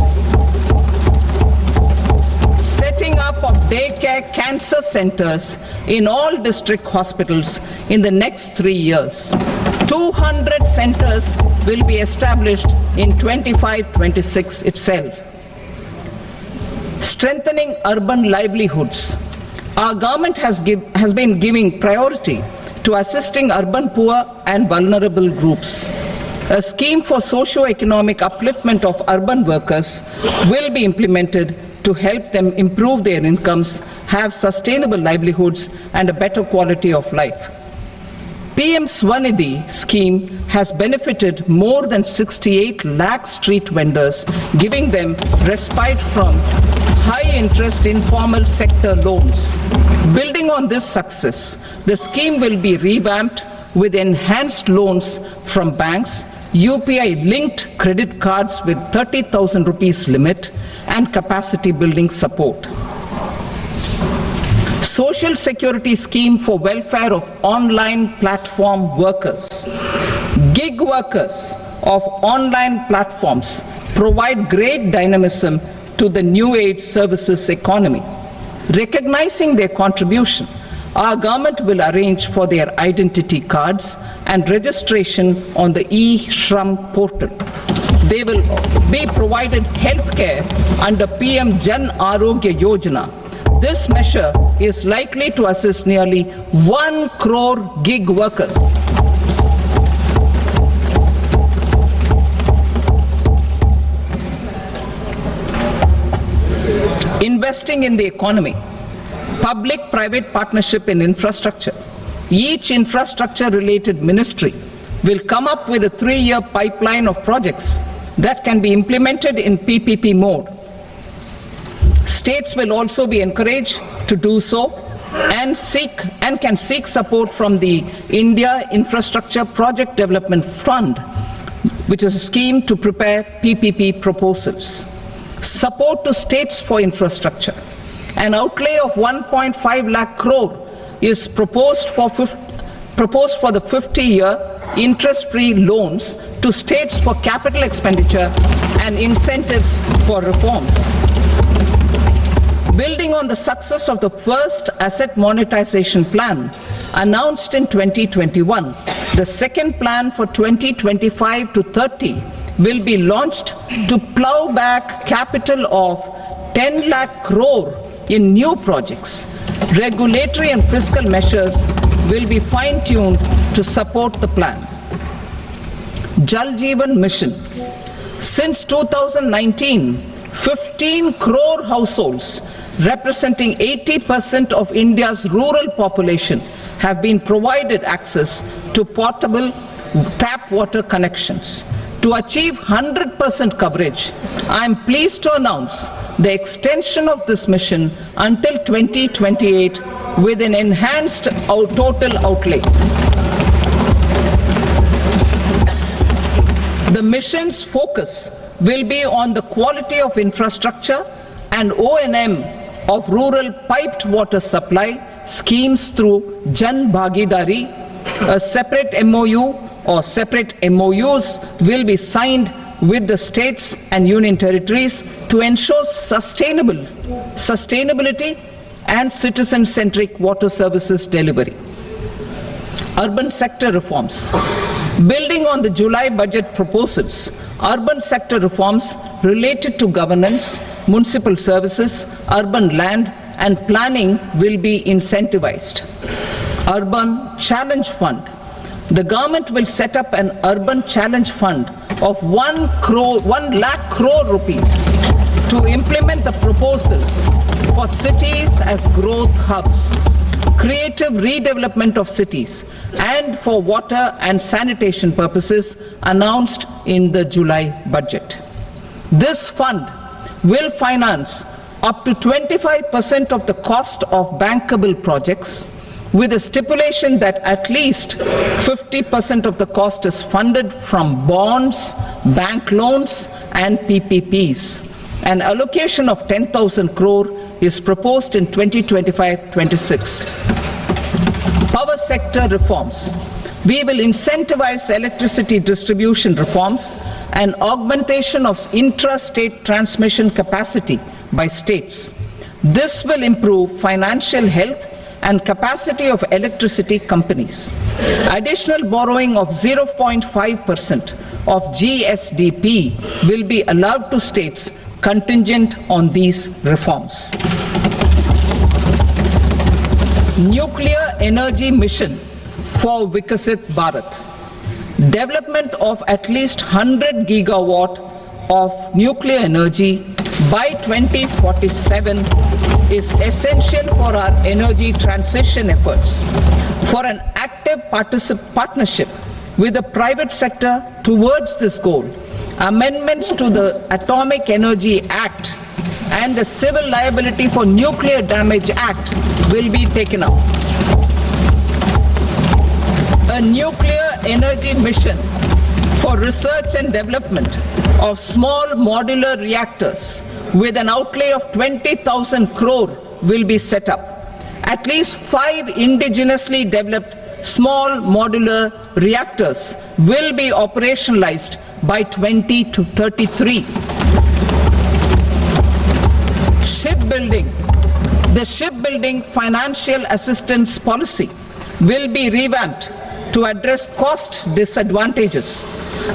setting up of daycare cancer centers in all district hospitals in the next 3 years. 200 centers will be established in 25-26 itself. Strengthening urban livelihoods. Our government has been giving priority to assisting urban poor and vulnerable groups. A scheme for socio-economic upliftment of urban workers will be implemented to help them improve their incomes, have sustainable livelihoods, and a better quality of life. PM Swanidhi scheme has benefited more than 68 lakh street vendors, giving them respite from high-interest informal sector loans. Building on this success, the scheme will be revamped with enhanced loans from banks, UPI-linked credit cards with 30,000 rupees limit, and capacity building support. Social Security Scheme for welfare of online platform workers. Gig workers of online platforms provide great dynamism to the new age services economy. Recognizing their contribution, our government will arrange for their identity cards and registration on the e-Shram portal. They will be provided health care under PM Jan Arogya Yojana. This measure is likely to assist nearly 1 crore gig workers. Investing in the economy. Public-private partnership in infrastructure. Each infrastructure-related ministry will come up with a 3-year pipeline of projects that can be implemented in PPP mode. States will also be encouraged to do so and can seek support from the India Infrastructure Project Development Fund, which is a scheme to prepare PPP proposals. Support to states for infrastructure. An outlay of 1.5 lakh crore is proposed for the 50-year interest-free loans to states for capital expenditure and incentives for reforms. Building on the success of the first asset monetization plan announced in 2021, the second plan for 2025 to 30 will be launched to plow back capital of 10 lakh crore in new projects. Regulatory and fiscal measures will be fine-tuned to support the plan. Jal Jeevan Mission. Since 2019, 15 crore households representing 80% of India's rural population have been provided access to portable tap water connections. To achieve 100% coverage, I am pleased to announce the extension of this mission until 2028 with an enhanced total outlay. The mission's focus will be on the quality of infrastructure and O&M of rural piped water supply schemes through Jan Bhagidari. A separate MOU or separate MOUs will be signed with the states and union territories to ensure sustainability and citizen-centric water services delivery. Urban sector reforms. Building on the July budget proposals, urban sector reforms related to governance, municipal services, urban land and planning will be incentivized. Urban Challenge Fund. The government will set up an urban challenge fund of 1 lakh crore rupees to implement the proposals for cities as growth hubs, creative redevelopment of cities, and for water and sanitation purposes announced in the July budget. This fund will finance up to 25% of the cost of bankable projects, with a stipulation that at least 50% of the cost is funded from bonds, bank loans and PPPs. An allocation of 10,000 crore is proposed in 2025-26. Power sector reforms. We will incentivize electricity distribution reforms and augmentation of intra-state transmission capacity by states. This will improve financial health and capacity of electricity companies. Additional borrowing of 0.5% of GSDP will be allowed to states contingent on these reforms. Nuclear energy mission for Vikasit Bharat. Development of at least 100 gigawatt of nuclear energy by 2047 is essential for our energy transition efforts. For an active partnership with the private sector towards this goal, amendments to the Atomic Energy Act and the Civil Liability for Nuclear Damage Act will be taken up. A nuclear energy mission for research and development of small modular reactors with an outlay of 20,000 crore will be set up. At least 5 indigenously developed small modular reactors will be operationalized by 2033. Shipbuilding. The shipbuilding financial assistance policy will be revamped to address cost disadvantages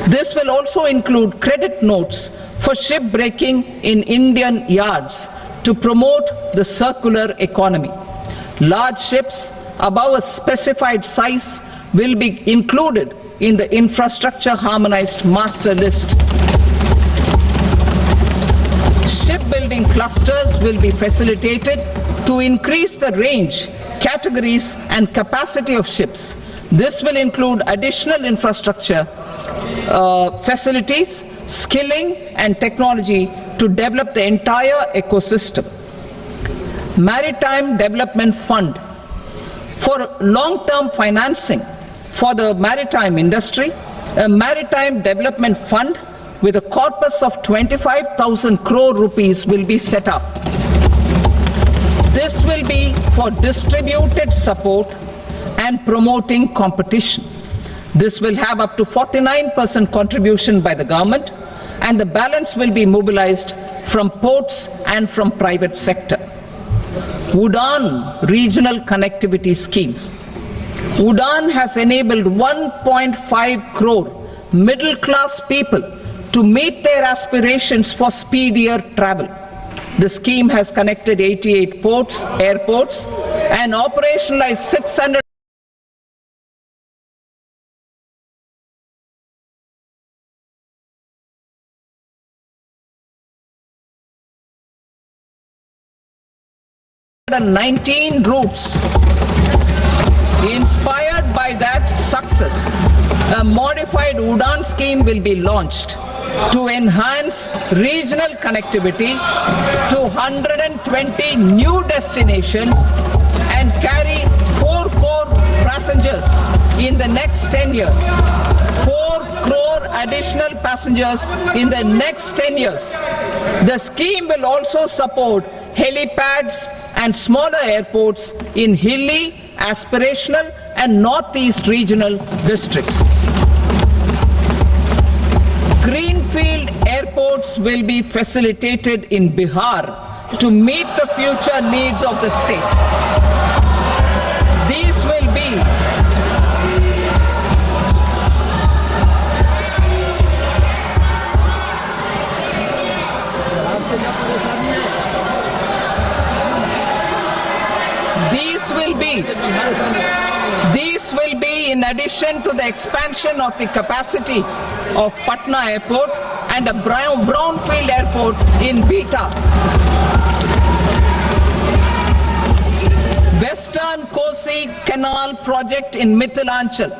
This will also include credit notes for shipbreaking in Indian yards to promote the circular economy. Large ships above a specified size will be included in the infrastructure harmonized master list. Shipbuilding clusters will be facilitated to increase the range, categories and capacity of ships. This will include additional infrastructure, facilities, skilling and technology to develop the entire ecosystem. Maritime Development Fund. For long-term financing for the maritime industry, a Maritime Development Fund with a corpus of 25,000 crore rupees will be set up. This will be for distributed support and promoting competition. This will have up to 49% contribution by the government, and the balance will be mobilized from ports and from private sector. UDAN regional connectivity schemes. UDAN has enabled 1.5 crore middle-class people to meet their aspirations for speedier travel. The scheme has connected 88 airports, and operationalized 600 19 routes. Inspired by that success, a modified UDAN scheme will be launched to enhance regional connectivity to 120 new destinations and carry 4 crore passengers in the next 10 years. 4 crore additional passengers in the next 10 years. The scheme will also support helipads and smaller airports in hilly, aspirational and northeast regional districts. Greenfield airports will be facilitated in Bihar to meet the future needs of the state. These will be in addition to the expansion of the capacity of Patna Airport and a brownfield airport in Beta. Western Kosi Canal project in Mithilanchal.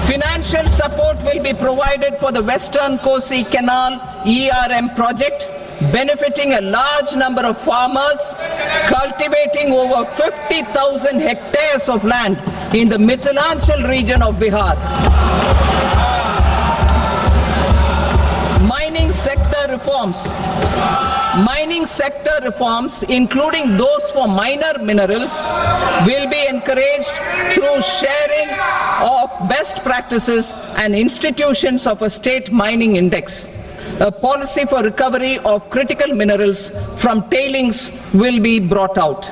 Financial support will be provided for the Western Kosi Canal ERM project, benefiting a large number of farmers, cultivating over 50,000 hectares of land in the Mithilanchal region of Bihar. Mining sector reforms. Mining sector reforms, including those for minor minerals, will be encouraged through sharing of best practices and institutions of a state mining index. A policy for recovery of critical minerals from tailings will be brought out.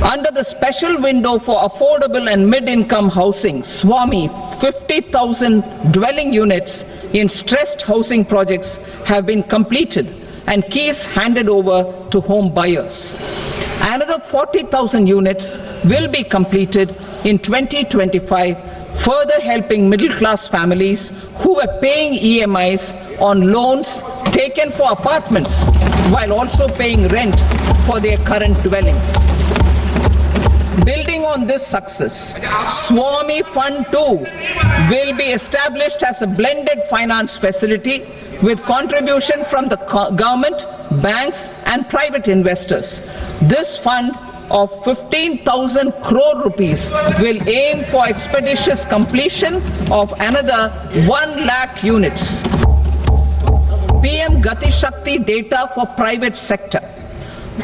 Under the special window for affordable and mid-income housing, SWAMI, 50,000 dwelling units in stressed housing projects have been completed and keys handed over to home buyers. Another 40,000 units will be completed in 2025, further helping middle-class families who were paying EMIs on loans taken for apartments while also paying rent for their current dwellings. Building on this success, SWAMI Fund 2 will be established as a blended finance facility with contribution from the government, banks and private investors. This fund of 15,000 crore rupees will aim for expeditious completion of another 1 lakh units. PM Gati Shakti data for private sector.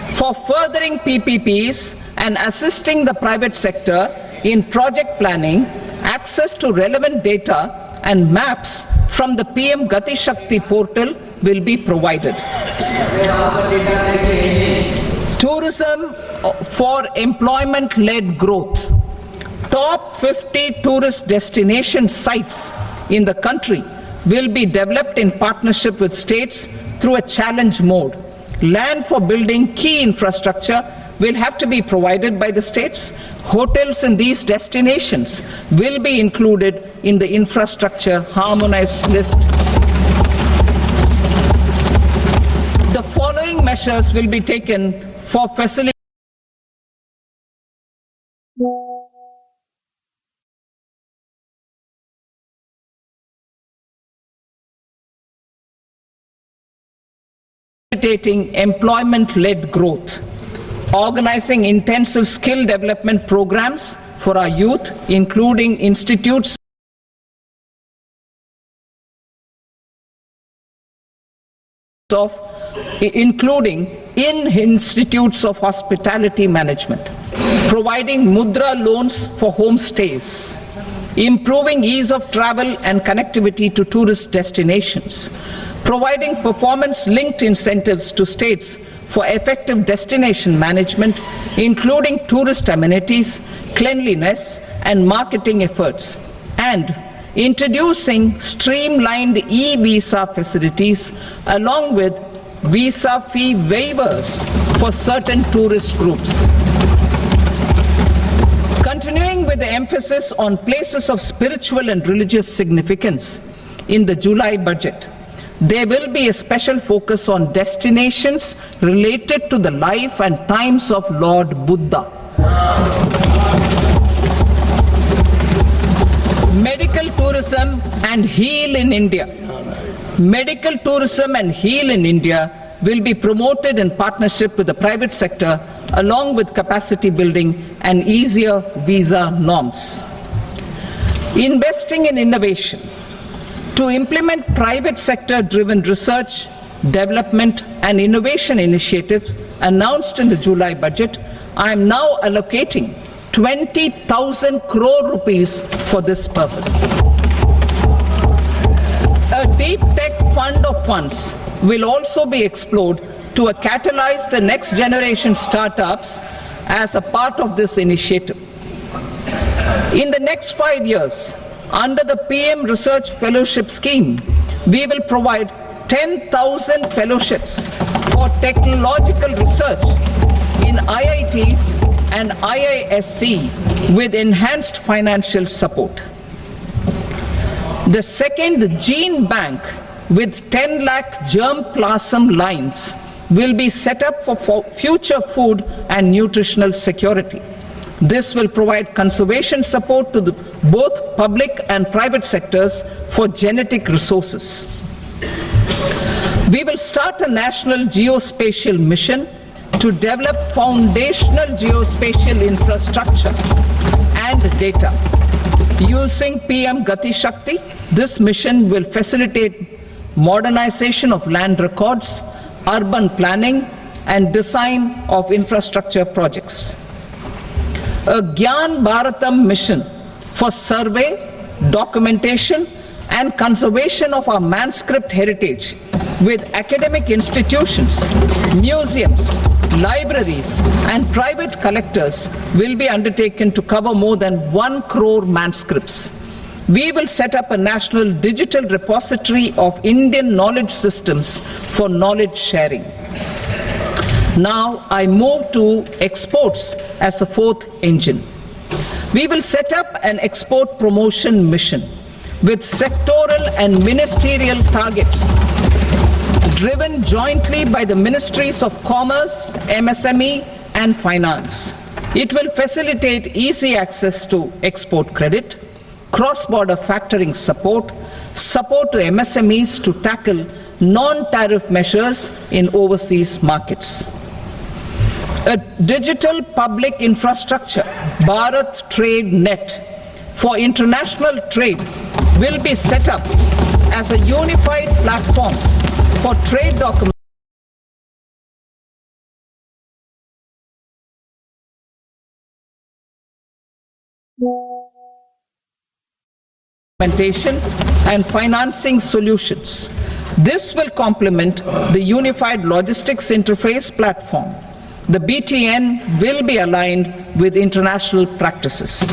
For furthering PPPs and assisting the private sector in project planning, access to relevant data and maps from the PM Gati Shakti portal will be provided. Tourism for employment-led growth. top 50 tourist destination sites in the country will be developed in partnership with states through a challenge mode. Land for building key infrastructure will have to be provided by the states. Hotels in these destinations will be included in the infrastructure harmonized list. The following measures will be taken for facilitating employment-led growth, organizing intensive skill development programs for our youth, including institutes of hospitality management, providing mudra loans for homestays, improving ease of travel and connectivity to tourist destinations, providing performance-linked incentives to states for effective destination management, including tourist amenities, cleanliness, and marketing efforts, and introducing streamlined e-visa facilities along with visa fee waivers for certain tourist groups. Continuing with the emphasis on places of spiritual and religious significance, in the July budget, there will be a special focus on destinations related to the life and times of Lord Buddha. Medical tourism and heal in India. Medical tourism and heal in India will be promoted in partnership with the private sector, along with capacity building and easier visa norms. Investing in innovation. To implement private sector-driven research, development and innovation initiatives announced in the July budget, I am now allocating 20,000 crore rupees for this purpose. A deep tech fund of funds will also be explored to catalyze the next generation startups as a part of this initiative. In the next 5 years, under the PM Research Fellowship Scheme, we will provide 10,000 fellowships for technological research in IITs and IISc with enhanced financial support. The second gene bank with 10 lakh germplasm lines will be set up for future food and nutritional security. This will provide conservation support to both public and private sectors for genetic resources. We will start a national geospatial mission to develop foundational geospatial infrastructure and data. Using PM Gati Shakti, this mission will facilitate modernization of land records, urban planning, and design of infrastructure projects. A Gyan Bharatam mission for survey, documentation, and conservation of our manuscript heritage with academic institutions, museums, libraries, and private collectors will be undertaken to cover more than 1 crore manuscripts. We will set up a national digital repository of Indian knowledge systems for knowledge sharing. Now I move to exports as the fourth engine. We will set up an export promotion mission with sectoral and ministerial targets driven jointly by the Ministries of Commerce, MSME, and Finance. It will facilitate easy access to export credit, cross-border factoring support, support to MSMEs to tackle non-tariff measures in overseas markets. A digital public infrastructure, Bharat Trade Net, for international trade will be set up as a unified platform for trade documentation and financing solutions. This will complement the unified logistics interface platform. The BTN will be aligned with international practices.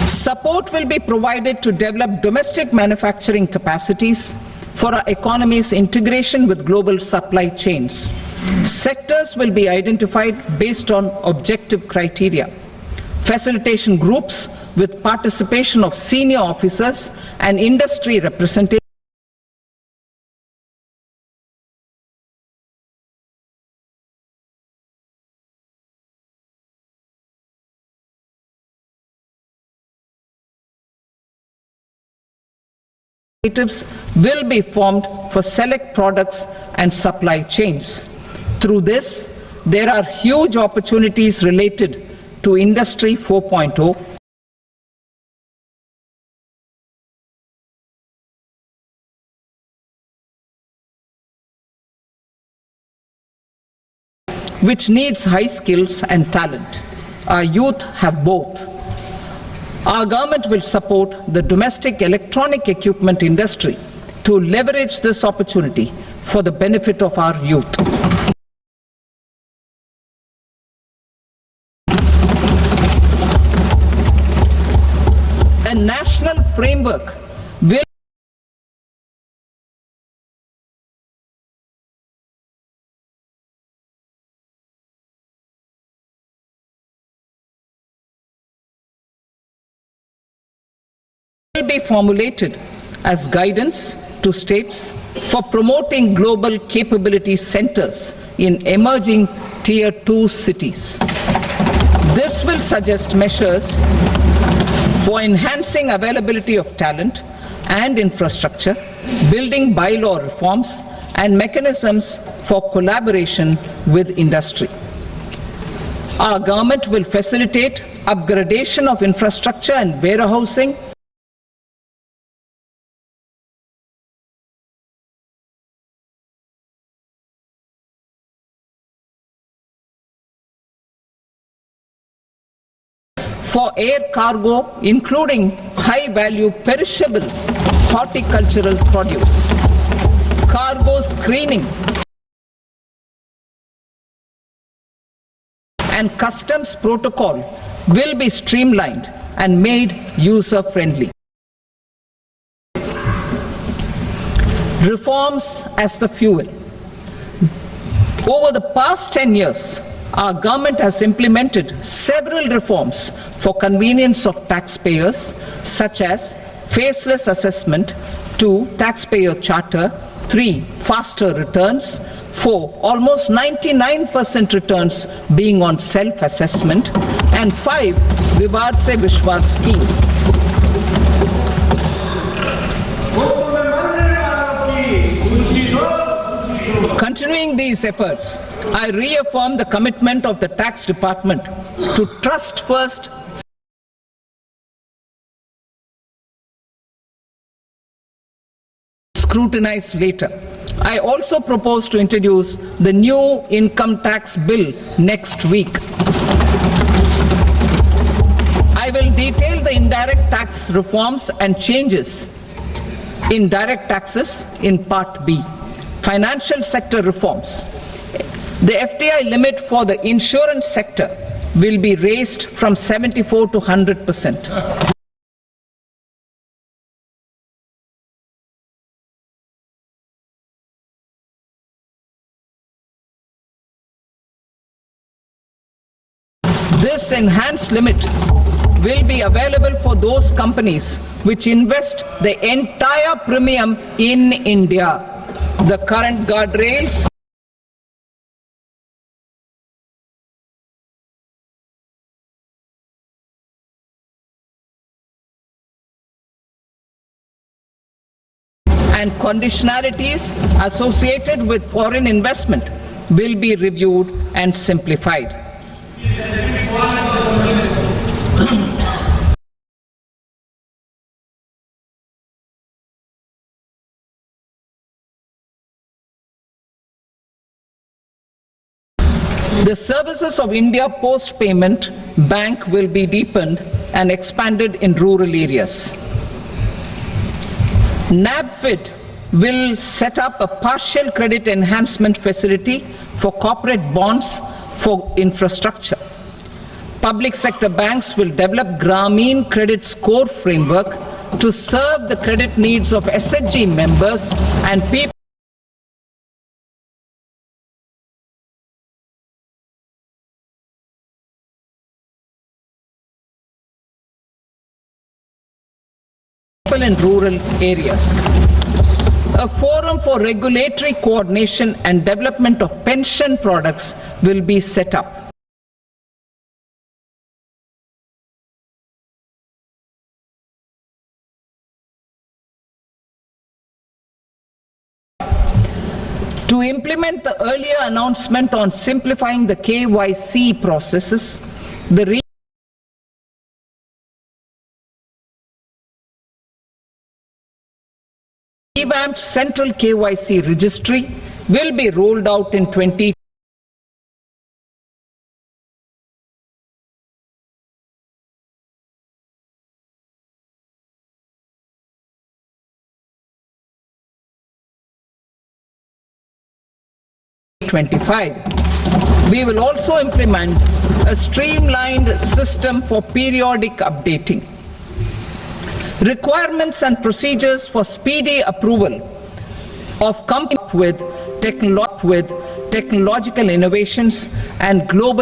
Support will be provided to develop domestic manufacturing capacities for our economy's integration with global supply chains. Sectors will be identified based on objective criteria. Facilitation groups with participation of senior officers and industry representatives will be formed for select products and supply chains. Through this, there are huge opportunities related to Industry 4.0, which needs high skills and talent. Our youth have both. Our government will support the domestic electronic equipment industry to leverage this opportunity for the benefit of our youth. A national framework will be formulated as guidance to states for promoting global capability centers in emerging Tier 2 cities. This will suggest measures for enhancing availability of talent and infrastructure, building bylaw reforms, and mechanisms for collaboration with industry. Our government will facilitate upgradation of infrastructure and warehousing for air cargo, including high-value perishable horticultural produce. Cargo screening and customs protocol will be streamlined and made user-friendly. Reforms as the fuel. Over the past 10 years, our government has implemented several reforms for convenience of taxpayers, such as faceless assessment, 2, taxpayer charter, 3, faster returns, 4, almost 99% returns being on self-assessment, and 5, Vivad Se Vishwas scheme. Continuing these efforts, I reaffirm the commitment of the tax department to trust first, scrutinize later. I also propose to introduce the new income tax bill next week. I will detail the indirect tax reforms and changes in direct taxes in Part B. Financial sector reforms. The FDI limit for the insurance sector will be raised from 74 to 100%. This enhanced limit will be available for those companies which invest the entire premium in India. The current guardrails and conditionalities associated with foreign investment will be reviewed and simplified. The services of India Post Payment Bank will be deepened and expanded in rural areas. NABFID will set up a partial credit enhancement facility for corporate bonds for infrastructure. Public sector banks will develop Grameen Credit Score framework to serve the credit needs of SHG members and people in rural areas. A forum for regulatory coordination and development of pension products will be set up. To implement the earlier announcement on simplifying the KYC processes, the revamped central KYC registry will be rolled out in 2020. We will also implement a streamlined system for periodic updating. Requirements and procedures for speedy approval of companies with technological innovations and global